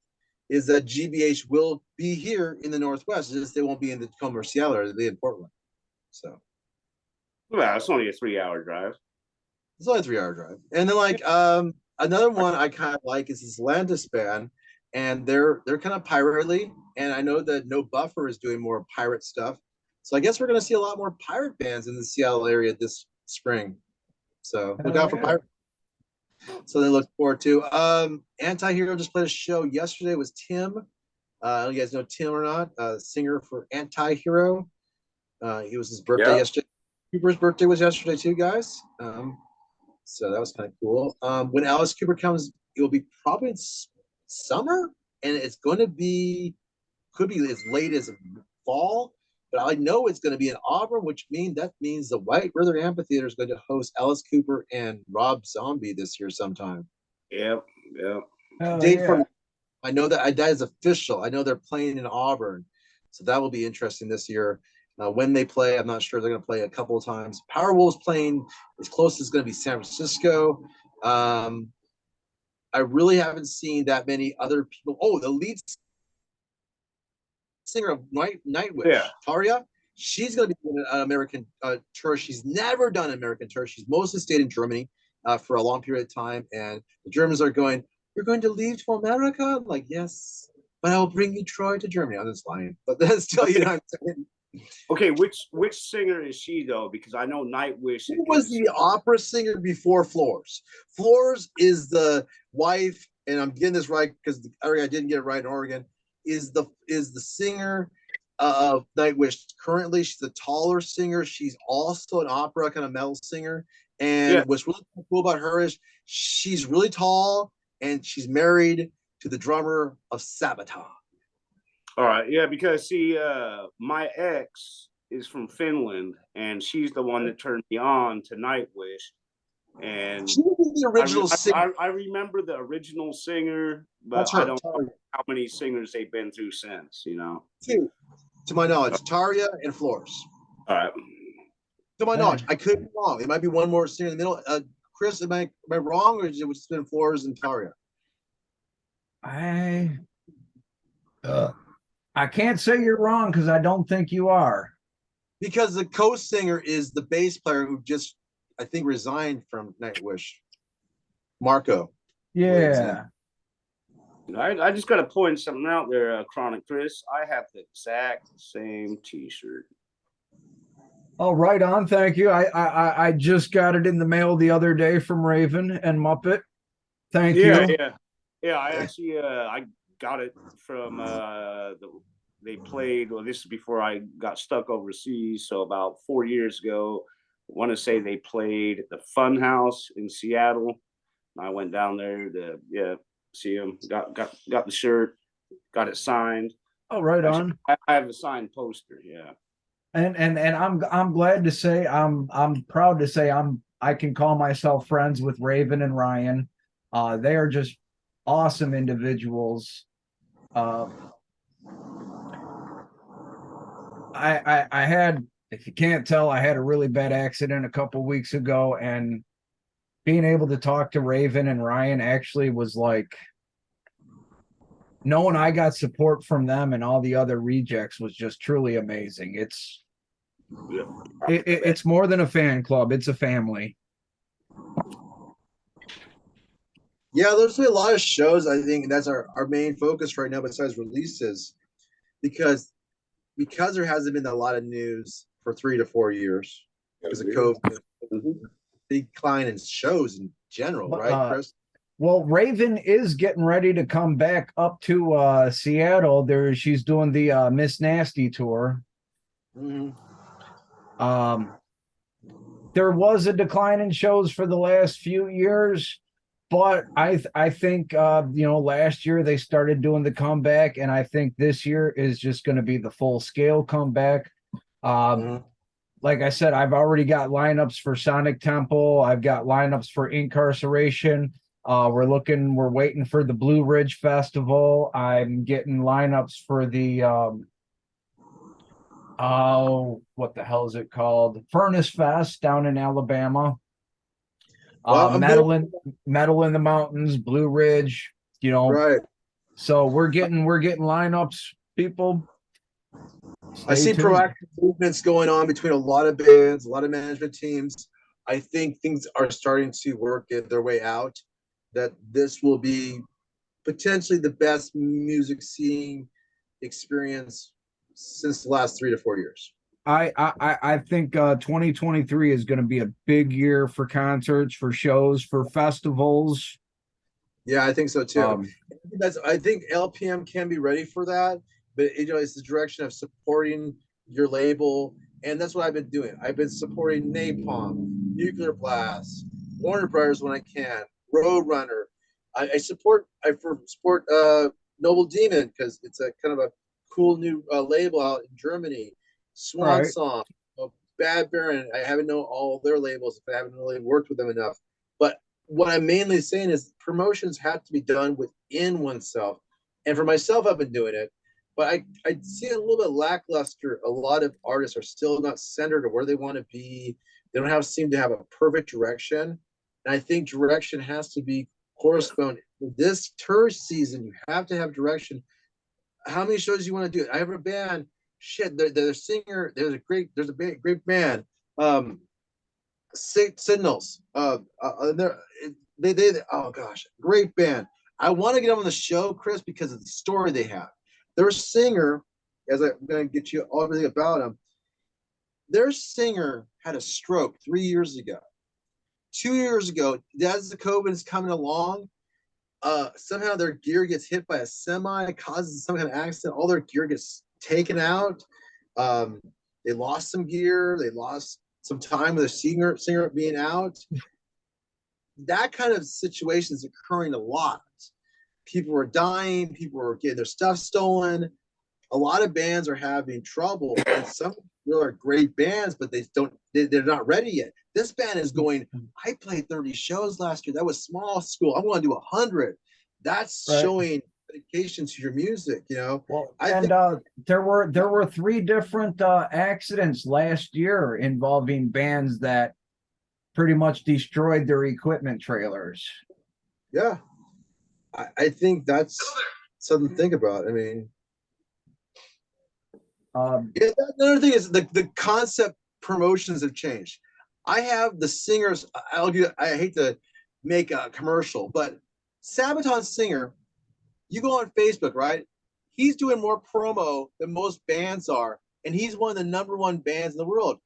is that GBH will be here in the Northwest. Just they won't be in the Tacoma or Seattle, or they'll be in Portland. So, well, it's only a 3-hour drive. It's only a 3-hour drive. And then like another one I kind of like is this Landis band, and they're kind of pirately. And I know that No Buffer is doing more pirate stuff. So I guess we're gonna see a lot more pirate bands in the Seattle area this spring. So look out for pirate. So they look forward to. Anti-Hero just played a show yesterday. It was Tim. I don't know if you guys know Tim or not. Singer for Anti-Hero. It was his birthday yesterday. Cooper's birthday was yesterday too, guys. So that was kind of cool. When Alice Cooper comes, it will be probably in summer, and it's going to be, could be as late as fall. But I know it's going to be in Auburn, which means the White River Amphitheater is going to host Alice Cooper and Rob Zombie this year sometime. Yep. I know that is official. I know they're playing in Auburn, so that will be interesting this year. When they play, I'm not sure. They're going to play a couple of times. Powerwolf's playing as close as going to be San Francisco. I really haven't seen that many other people. Oh, the lead singer of Nightwish, Taria, she's going to be doing an American tour. She's never done an American tour. She's mostly stayed in Germany for a long period of time. And the Germans are going, "You're going to leave to America?" I'm like, "Yes, but I will bring you Troy to Germany." I'm just lying. But then still, you know what I'm saying? Okay, which singer is she though? Because I know Nightwish. Who was the opera singer before Flores? Flores is the wife, and I'm getting this right because I didn't get it right in Oregon. Is the singer of Nightwish currently? She's a taller singer. She's also an opera kind of metal singer. And Yeah. what's really cool about her is she's really tall, and she's married to the drummer of Sabaton. All right, yeah, because see, my ex is from Finland, and she's the one that turned me on to Nightwish. And She was the original singer. I remember the original singer, but That's her. I don't know how many singers they've been through since. Two, to my knowledge, Tarja and Flores. All right. To my knowledge, I could be wrong. It might be one more singer in the middle. Chris, am I wrong, or is it just been Flores and Tarja? I can't say you're wrong because I don't think you are. Because the co-singer is the bass player who just, I think, resigned from Nightwish. Marco. Yeah. I just got to point something out there, Chronic Chris. I have the exact same T-shirt. Oh, right on. Thank you. I just got it in the mail the other day from Raven and Muppet. Thank you. Yeah. I actually I got it from they played. Well, this is before I got stuck overseas, so about 4 years ago. I want to say they played at the Fun House in Seattle. I went down there to see them. Got the shirt, got it signed. Oh, right on. I have a signed poster. Yeah. And I'm glad to say I'm proud to say I can call myself friends with Raven and Ryan. They are just awesome individuals. I had, if you can't tell, I had a really bad accident a couple weeks ago, and being able to talk to Raven and Ryan actually was like, knowing I got support from them and all the other rejects was just truly amazing. It's more than a fan club, it's a family. Yeah, there's been a lot of shows. I think that's our main focus right now, besides releases, because there hasn't been a lot of news for 3 to 4 years because of COVID. Decline in shows in general, right, Chris? Well, Raven is getting ready to come back up to Seattle. She's doing the Miss Nasty tour. Mm-hmm. There was a decline in shows for the last few years, but I think last year they started doing the comeback, and I think this year is just going to be the full scale comeback. Like I said, I've already got lineups for Sonic Temple. I've got lineups for Incarceration. We're waiting for the Blue Ridge Festival. I'm getting lineups for the what the hell is it called? Furnace Fest down in Alabama. Metal in the Mountains, Blue Ridge, Right. So we're getting lineups, people. I see proactive movements going on between a lot of bands, a lot of management teams. I think things are starting to work their way out, that this will be potentially the best music scene experience since the last 3 to 4 years. I think 2023 is going to be a big year for concerts, for shows, for festivals. Yeah, I think so too. I think LPM can be ready for that, but it's the direction of supporting your label, and that's what I've been doing. I've been supporting Napalm, Nuclear Blast, Warner Brothers when I can, Roadrunner. I support Noble Demon because it's a kind of a cool new label out in Germany. Swan Song, Bad Baron. I haven't known all their labels if I haven't really worked with them enough. But what I'm mainly saying is promotions have to be done within oneself. And for myself, I've been doing it. But I see a little bit lackluster. A lot of artists are still not centered or where they want to be. They don't seem to have a perfect direction. And I think direction has to be corresponding. This tour season, you have to have direction. How many shows do you want to do? I have a band. Shit, they're a singer. There's a great band. Signals. They oh gosh, great band. I want to get them on the show, Chris, because of the story they have. Their singer as I'm going to get you everything about them. Their singer had a stroke 3 years ago. 2 years ago, as the COVID is coming along, somehow their gear gets hit by a semi, causes some kind of accident. All their gear gets taken out. They lost some gear. They lost some time with a singer being out. That kind of situation is occurring a lot. People are dying. People are getting their stuff stolen. A lot of bands are having trouble, and some are great bands, but they're not ready yet. This band is going, I played 30 shows last year. That was small school. I want to do 100. That's right. Showing dedication to your music, you know. Well, there were 3 different accidents last year involving bands that pretty much destroyed their equipment trailers. Yeah. I think that's something to think about. I mean, another thing is the concept promotions have changed. I have the singers. I hate to make a commercial, but Sabaton's singer, you go on Facebook, right? He's doing more promo than most bands are, and he's one of the #1 bands in the world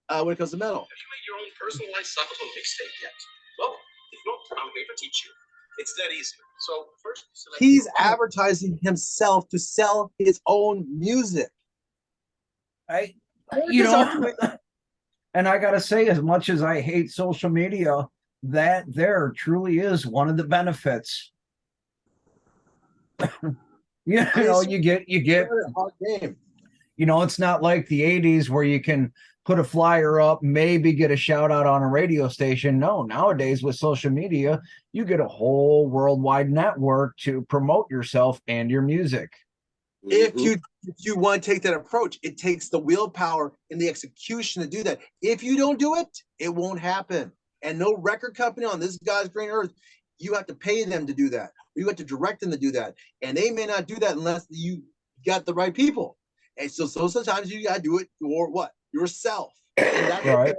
when it comes to metal. Have you made your own personalized Sabaton mixtape yet? Well, if not, I'm going to teach you. It's that easy. So first, he's advertising himself to sell his own music. And I gotta say, as much as I hate social media, that there truly is one of the benefits. You get hard game. You know, it's not like the 80s where you can put a flyer up, maybe get a shout out on a radio station. No, nowadays with social media, you get a whole worldwide network to promote yourself and your music. If you want to take that approach, it takes the willpower and the execution to do that. If you don't do it, it won't happen. And no record company on this God's green earth, you have to pay them to do that. You have to direct them to do that. And they may not do that unless you got the right people. And so sometimes you got to do it for what? Yourself. And that right.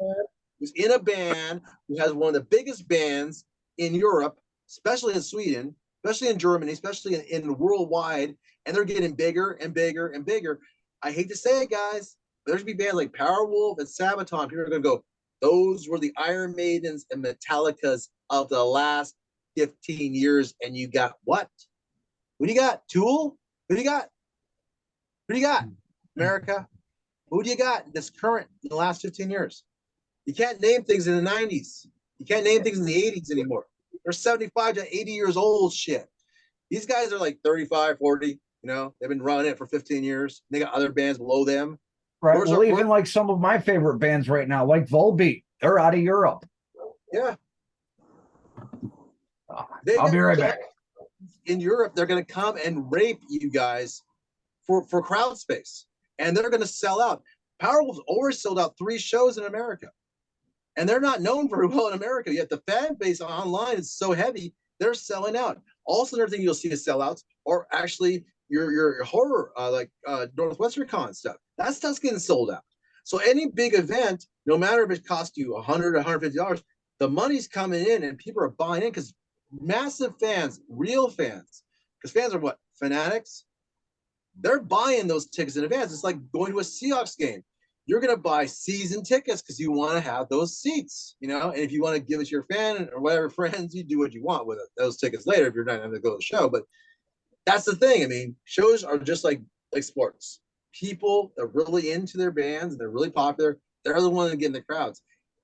was in a band who has one of the biggest bands in Europe, especially in Sweden, especially in Germany, especially in worldwide. And they're getting bigger and bigger and bigger. I hate to say it, guys. There's going to be bands like Powerwolf and Sabaton. People are going to go, those were the Iron Maidens and Metallicas of the last 15 years. And you got what? Who do you got? Tool? Who do you got? Who do you got? America? Who do you got that's current in the last 15 years? You can't name things in the 90s. You can't name things in the 80s anymore. They're 75 to 80 years old shit. These guys are like 35, 40. You know, they've been running it for 15 years. They got other bands below them. Right. Well, even like some of my favorite bands right now, like Volbeat, they're out of Europe. Yeah. I'll be right back. In Europe, they're going to come and rape you guys for crowd space. And they're going to sell out. Powerwolf's already sold out 3 shows in America. And they're not known very well in America, yet the fan base online is so heavy, they're selling out. Also, another thing you'll see is sellouts, or actually your horror, like Northwestern Con stuff. That stuff's getting sold out. So any big event, no matter if it costs you $100, $150, the money's coming in and people are buying in because massive fans, real fans, because fans are what? Fanatics? They're buying those tickets in advance. It's like going to a Seahawks game. You're going to buy season tickets because you want to have those seats, you know? And if you want to give it to your fan or whatever friends, you do what you want with it, those tickets later if you're not going to go to the show. But that's the thing. I mean, shows are just like sports. People that are really into their bands and they're really popular, they're the ones that get in the crowds.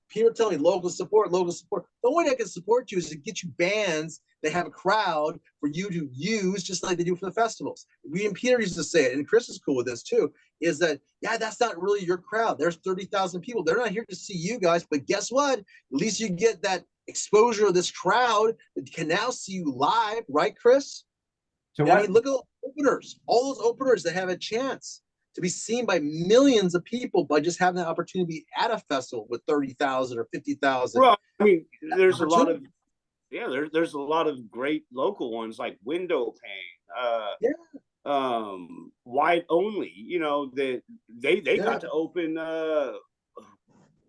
People tell me local support, local support. The only way I can support you is to get you bands that have a crowd for you to use, just like they do for the festivals. We and Peter used to say it, and Chris is cool with this too, is that, yeah, that's not really your crowd. There's 30,000 people. They're not here to see you guys, but guess what? At least you get that exposure of this crowd that can now see you live, right, Chris? So I mean, look at openers, all those openers that have a chance to be seen by millions of people by just having the opportunity to be at a festival with 30,000 or 50,000. Well, I mean, there's a lot of, there's a lot of great local ones like Window Pane, Wide Only, you know, that they got to open,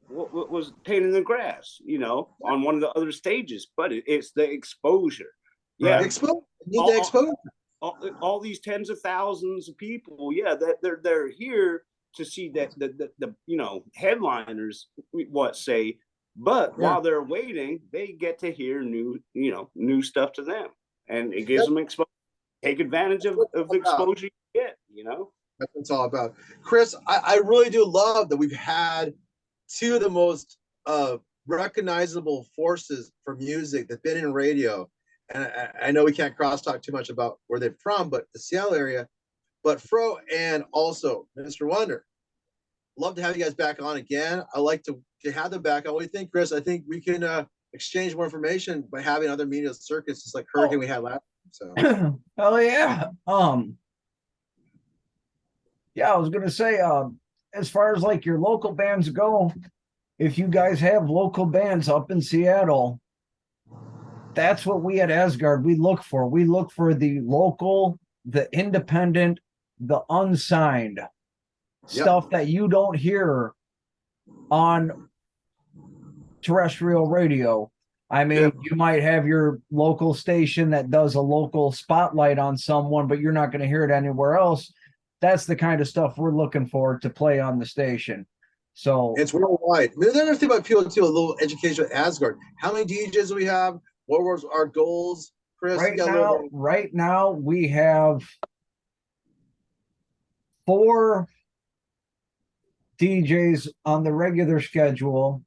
what was Pain in the Grass, you know, on one of the other stages, but it's the exposure. Yeah. Exposure. You need the exposure. all these tens of thousands of people, yeah, that they're here to see that the headliners what say, but Yeah. while they're waiting, they get to hear new stuff to them, and it gives Yep. them exposure. Take advantage of the exposure you get. That's what it's all about. Chris, I really do love that we've had two of the most recognizable forces for music that's been in radio. And I know we can't crosstalk too much about where they're from, but the Seattle area, but Fro and also Mr. Wonder. Love to have you guys back on again. I like to have them back on. What do you think, Chris? I think we can exchange more information by having other media circuits, just like Hurricane we had last time. So Hell yeah. Yeah, I was gonna say, as far as like your local bands go, if you guys have local bands up in Seattle, that's what we at Asgard we look for. We look for the local, the independent, the unsigned stuff that you don't hear on terrestrial radio. I mean, you might have your local station that does a local spotlight on someone, but you're not going to hear it anywhere else. That's the kind of stuff we're looking for to play on the station. So it's worldwide. The other thing about people too, a little education at Asgard. How many DJs do we have? What were our goals, Chris? Right now we have 4 DJs on the regular schedule.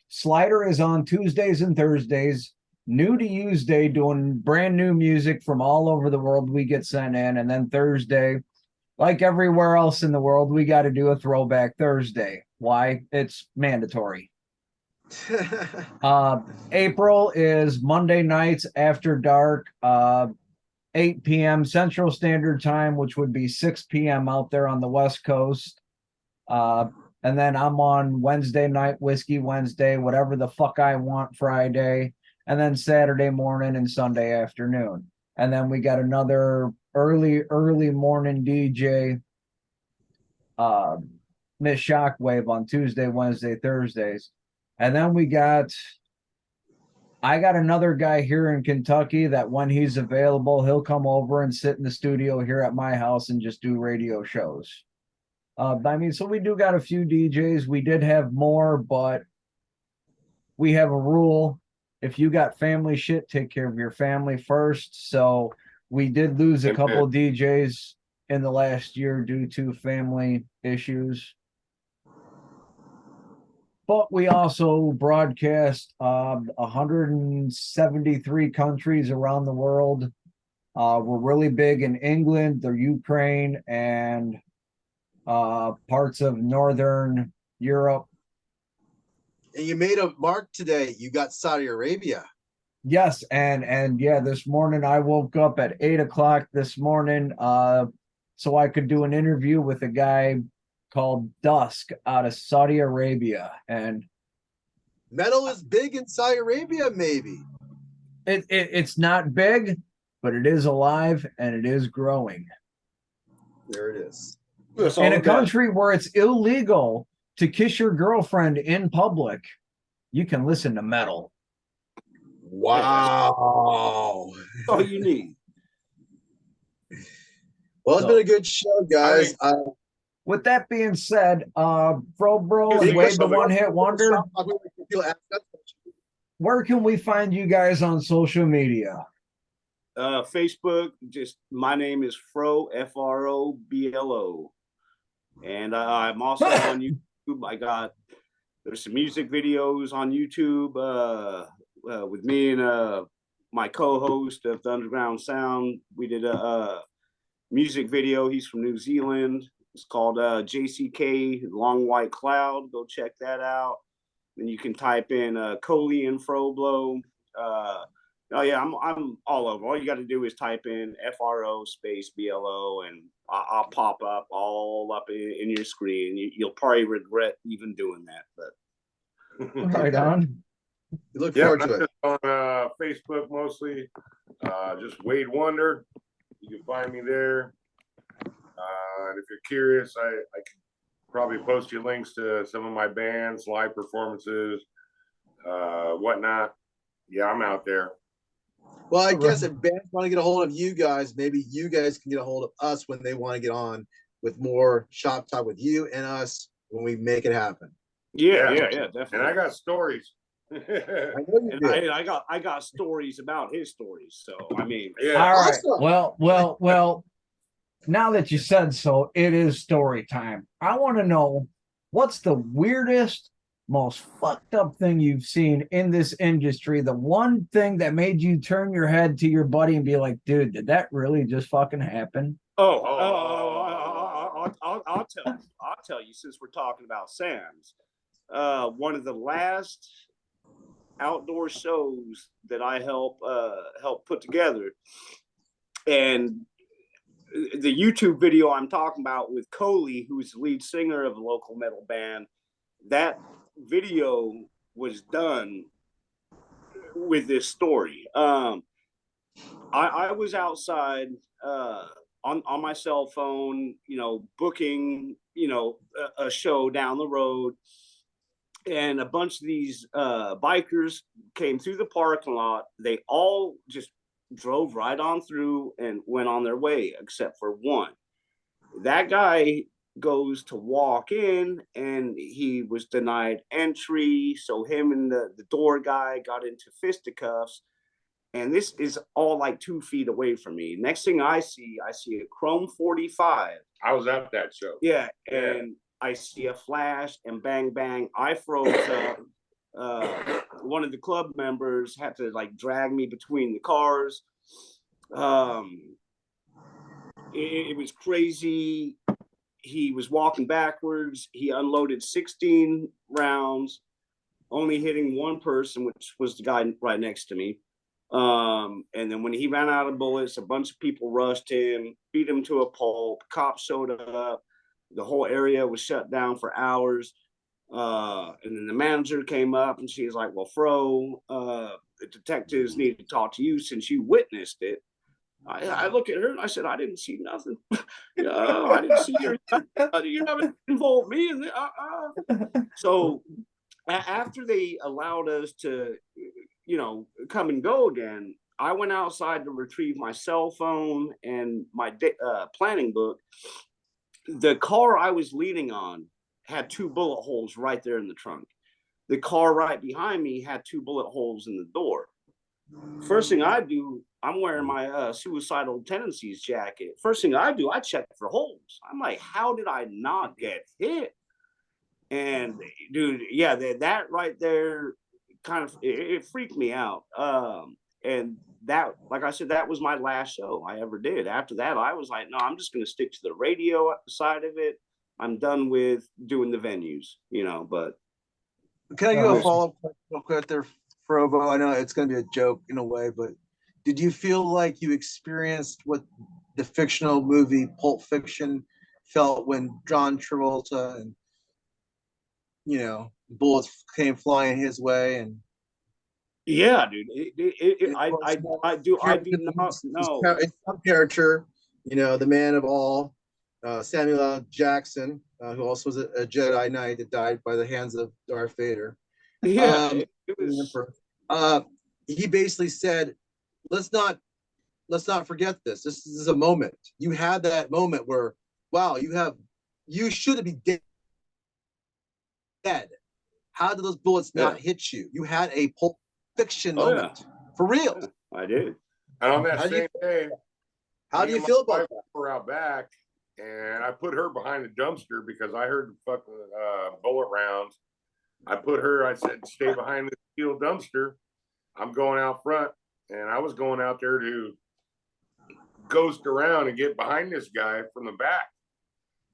Slider is on Tuesdays and Thursdays. New to Use Day, doing brand new music from all over the world we get sent in. And then Thursday, like everywhere else in the world, we got to do a throwback Thursday. Why? It's mandatory. April is Monday nights after dark, 8 p.m. Central Standard Time, which would be 6 p.m. out there on the West Coast. And then I'm on Wednesday night, Whiskey Wednesday, whatever the fuck I want Friday, and then Saturday morning and Sunday afternoon. And then we got another early morning DJ, Miss Shockwave on Tuesday, Wednesday, Thursdays. And then I got another guy here in Kentucky that when he's available, he'll come over and sit in the studio here at my house and just do radio shows. So we do got a few DJs. We did have more, but we have a rule. If you got family shit, take care of your family first. So we did lose a couple DJs in the last year due to family issues. But we also broadcast 173 countries around the world. We're really big in England, the Ukraine, and parts of Northern Europe. And you made a mark today. You got Saudi Arabia. Yes, and yeah, this morning I woke up at 8 o'clock this morning, so I could do an interview with a guy called Dusk out of Saudi Arabia. And metal is big in Saudi Arabia, maybe. It's not big, but it is alive and it is growing. There it is. In a country where it's illegal to kiss your girlfriend in public, you can listen to metal. Wow. That's all you need. Well, it's been a good show, guys. With that being said, Bro and Wade, the one-hit wonder, where can we find you guys on social media? Facebook, just my name is Fro, Froblo. And I'm also on YouTube. There's some music videos on YouTube with me and my co-host of the Underground Sound. We did a music video. He's from New Zealand. It's called JCK Long White Cloud. Go check that out. Then you can type in Coley and Froblo. Oh yeah, I'm all over. All you got to do is type in FRO space BLO, and I'll pop up all up in your screen. You'll probably regret even doing that, but right on. You look forward to it. On Facebook mostly, just Wade Wonder. You can find me there. And if you're curious, I can probably post you links to some of my bands, live performances, whatnot. Yeah, I'm out there. Well, I guess if bands want to get a hold of you guys, maybe you guys can get a hold of us when they want to get on with more shop talk with you and us when we make it happen. Yeah, And definitely. I got stories. I know you And do. I got stories about his stories. So I mean, Yeah. All right. Awesome. Well. Now that you said so, it is story time. I want to know what's the weirdest, most fucked up thing you've seen in this industry? The one thing that made you turn your head to your buddy and be like, dude, did that really just fucking happen? I'll tell you. I'll tell you since we're talking about Sam's. One of the last outdoor shows that I help put together, and the YouTube video I'm talking about with Coley, who's the lead singer of a local metal band, that video was done with this story. I was outside on my cell phone, booking, a show down the road, and a bunch of these bikers came through the parking lot. They all just drove right on through and went on their way, except for one. That guy goes to walk in and he was denied entry. So him and the door guy got into fisticuffs. And this is all like 2 feet away from me. Next thing I see a Chrome 45. I was at that show. Yeah. And I see a flash and bang, bang. I froze up. One of the club members had to like drag me between the cars. It was crazy. He was walking backwards. He unloaded 16 rounds, only hitting one person, which was the guy right next to me. And then when he ran out of bullets, a bunch of people rushed him, beat him to a pulp. Cops showed up. The whole area was shut down for hours. And then the manager came up and she was like, well, Fro, the detectives need to talk to you since you witnessed it. I look at her and I said, I didn't see nothing. I didn't see her. You haven't involved me in it. So after they allowed us to, come and go again, I went outside to retrieve my cell phone and my planning book. The car I was leaning on had 2 bullet holes right there in the trunk. The car right behind me had 2 bullet holes in the door. First thing I do, I'm wearing my suicidal tendencies jacket. First thing I do, I check for holes. I'm like, how did I not get hit? And dude, yeah, that right there kind of, it freaked me out. And that, like I said, that was my last show I ever did. After that, I was like, no, I'm just going to stick to the radio side of it. I'm done with doing the venues, but. Can I do a follow-up real quick there, Frobo? I know it's going to be a joke in a way, but did you feel like you experienced what the fictional movie Pulp Fiction felt when John Travolta and, bullets came flying his way? And yeah, dude, I do not know. It's some character, the man of all, Samuel L. Jackson, who also was a Jedi Knight that died by the hands of Darth Vader. Yeah, it was. He basically said, let's not forget this. This is a moment. You had that moment where, wow, you should be dead. How did those bullets not hit you? You had a Pulp Fiction moment. For real. I did. And on that same day, how do you feel about that? We're out back, and I put her behind the dumpster because I heard the fucking bullet rounds. I said, stay behind the steel dumpster. I'm going out front, and I was going out there to ghost around and get behind this guy from the back.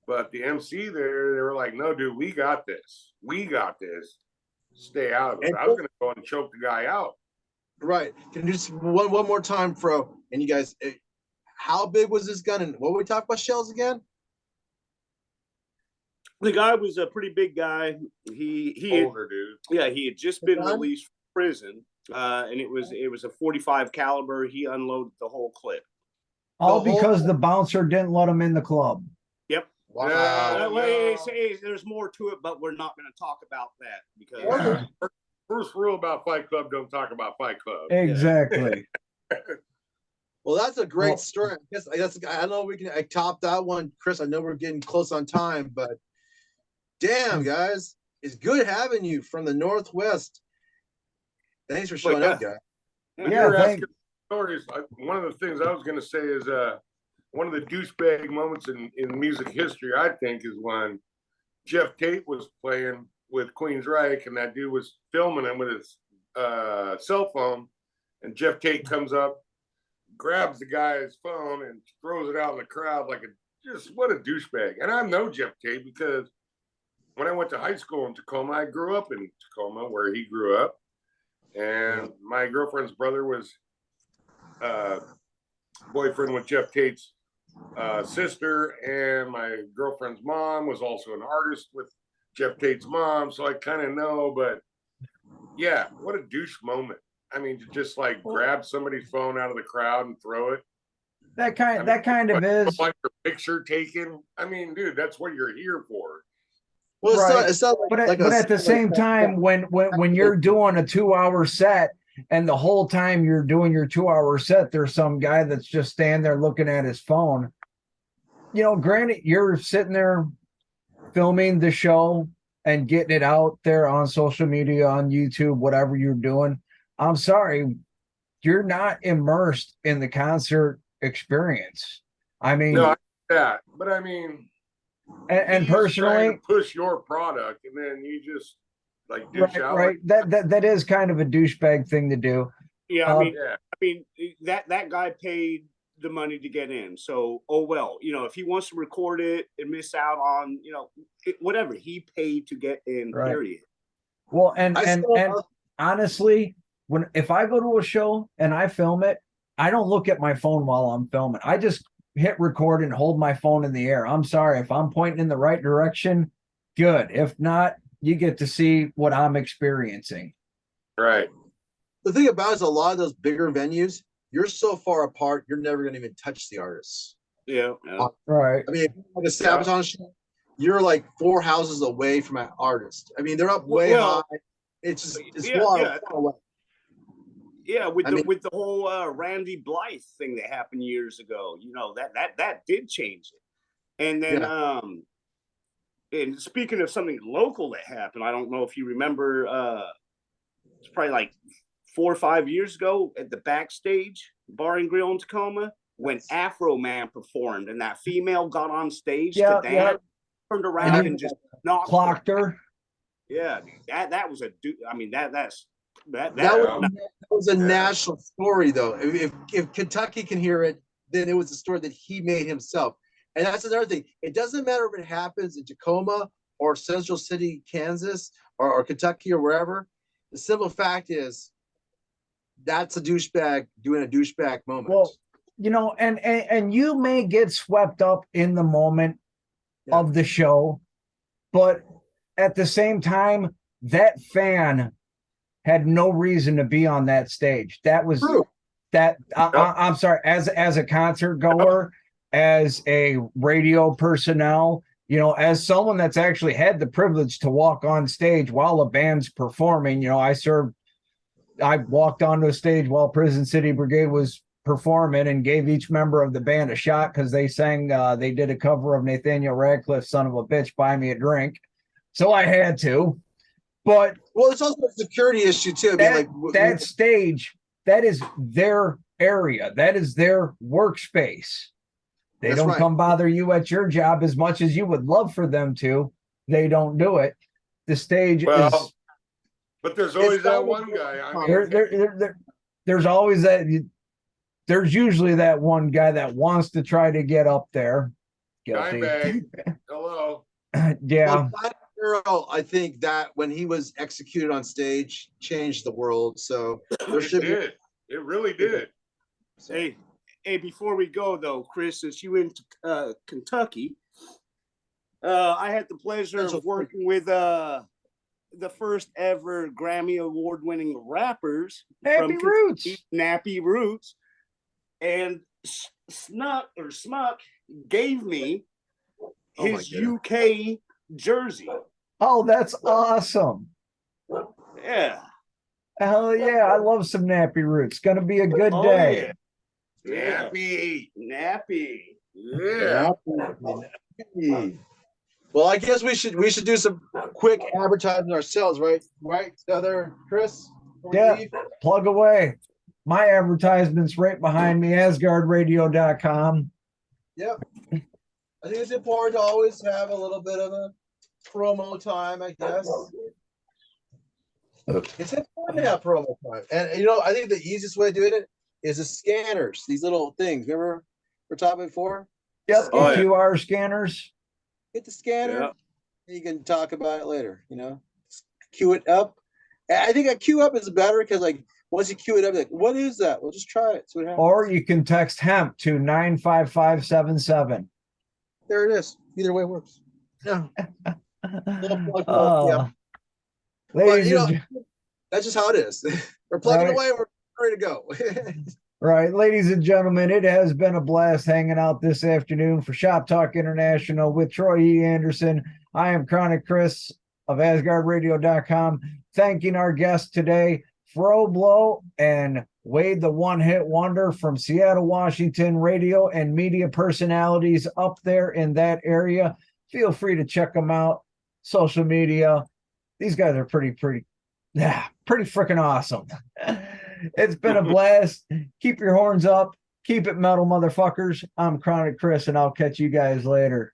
But the MC there, they were like, no, dude, we got this. We got this. Stay out of it. I was going to go and choke the guy out. Right. Can you just one more time, Fro? And you guys, how big was this gun? And what were we talking about shells again? The guy was a pretty big guy. He older dude. Yeah, he had just been released from prison, and it was a 45 caliber. He unloaded the whole clip. All because the bouncer didn't let him in the club. Yep. Wow. There's more to it, but we're not going to talk about that because First rule about Fight Club: don't talk about Fight Club. Exactly. Well, that's a great Well- story. I don't know if we can top that one, Chris. I know we're getting close on time, but damn, guys, it's good having you from the Northwest. Thanks for showing up, guys. When Yeah, you were thank- asking stories, one of the things I was going to say is one of the douchebag moments in music history, I think, is when Jeff Tate was playing with Queensryche, and that dude was filming him with his cell phone, and Jeff Tate comes up, grabs the guy's phone, and throws it out in the crowd like just what a douchebag. And I know Jeff Tate because when I went to high school in Tacoma, I grew up in Tacoma where he grew up, and my girlfriend's brother was boyfriend with Jeff Tate's sister, and my girlfriend's mom was also an artist with Jeff Tate's mom, so I kind of know. But yeah, what a douche moment. I mean, to just like grab somebody's phone out of the crowd and throw it. That kind of is like your picture taken. I mean, dude, that's what you're here for. Well, right. it's not like But at the same time, when you're doing a 2-hour set, and the whole time you're doing your 2-hour set, there's some guy that's just standing there looking at his phone. Granted, you're sitting there filming the show and getting it out there on social media, on YouTube, whatever you're doing. I'm sorry, you're not immersed in the concert experience. I mean, no, that, but I mean, and personally, push your product, and then you just like dish out. Right. That is kind of a douchebag thing to do. Yeah, I mean that guy paid the money to get in, so well, if he wants to record it and miss out on, whatever, he paid to get in. Right. Period. Well, and honestly, if I go to a show and I film it, I don't look at my phone while I'm filming. I just hit record and hold my phone in the air. I'm sorry, if I'm pointing in the right direction, good. If not, you get to see what I'm experiencing. Right. The thing about it is a lot of those bigger venues, you're so far apart, you're never going to even touch the artists. Yeah. Right. I mean, like a Sabaton show, you're like 4 houses away from an artist. I mean, they're up way high. It's far away. Yeah, with the whole Randy Blythe thing that happened years ago, that did change it. And then and speaking of something local that happened, I don't know if you remember, it's probably like 4 or 5 years ago at the Backstage Bar and Grill in Tacoma, when Afro Man performed and that female got on stage to dance, turned around and just clocked her. Yeah, that was that was a national story, though. If Kentucky can hear it, then it was a story that he made himself. And that's another thing. It doesn't matter if it happens in Tacoma or Central City, Kansas, or Kentucky or wherever. The simple fact is that's a douchebag doing a douchebag moment. Well, and you may get swept up in the moment of the show, but at the same time, that fan had no reason to be on that stage. That was true. I'm sorry, as a concert goer, as a radio personnel, as someone that's actually had the privilege to walk on stage while a band's performing, I walked onto a stage while Prison City Brigade was performing and gave each member of the band a shot because they sang, they did a cover of Nathaniel Radcliffe's Son of a Bitch, Buy Me a Drink. So I had to. But it's also a security issue too. That stage, that is their area. That is their workspace. They don't come bother you at your job as much as you would love for them to. They don't do it. The stage is. But there's always that one guy. I mean, there's always that. There's usually that one guy that wants to try to get up there. Guilty. Hello. Yeah. Well, I think that when he was executed on stage, changed the world. So it really did. So. Hey, before we go though, Chris, since you in Kentucky, I had the pleasure of working with the first ever Grammy Award-winning rappers Nappy Roots. Nappy Roots, and Smuck gave me his UK jersey. Oh, that's awesome. Yeah. Hell yeah, I love some nappy roots. Gonna be a good Oh, day. yeah. Nappy. Nappy. Yeah. Nappy. Well, I guess we should do some quick advertising ourselves, right? Right, other Chris? Before we Yeah. leave? Plug away. My advertisement's right behind me, asgardradio.com. Yep. I think it's important to always have a little bit of a promo time, I guess. It's important to have promo time. And you know, I think the easiest way of doing it is the scanners, these little things. Remember we're talking before? Yep, Oh, yeah. QR scanners. Get the scanner, Yeah. and you can talk about it later, you know. Queue it up. I think a queue up is better because like once you queue it up, like, what is that? Well, just try it. See what happens. Or you can text hemp to 95577. There it is. Either way works. Yeah. Oh, But ladies you know, and that's just how it is. We're plugging Right. away. We're ready to go. right, ladies and gentlemen, it has been a blast hanging out this afternoon for Shop Talk International with Troy E. Anderson. I am Chronic Chris of AsgardRadio.com, thanking our guests today, Fro Blow and Wade the One Hit Wonder from Seattle, Washington, radio and media personalities up there in that area. Feel free to check them out. Social media. These guys are pretty freaking awesome. It's been a blast. Keep your horns up. Keep it metal, motherfuckers. I'm Chronic Chris, and I'll catch you guys later.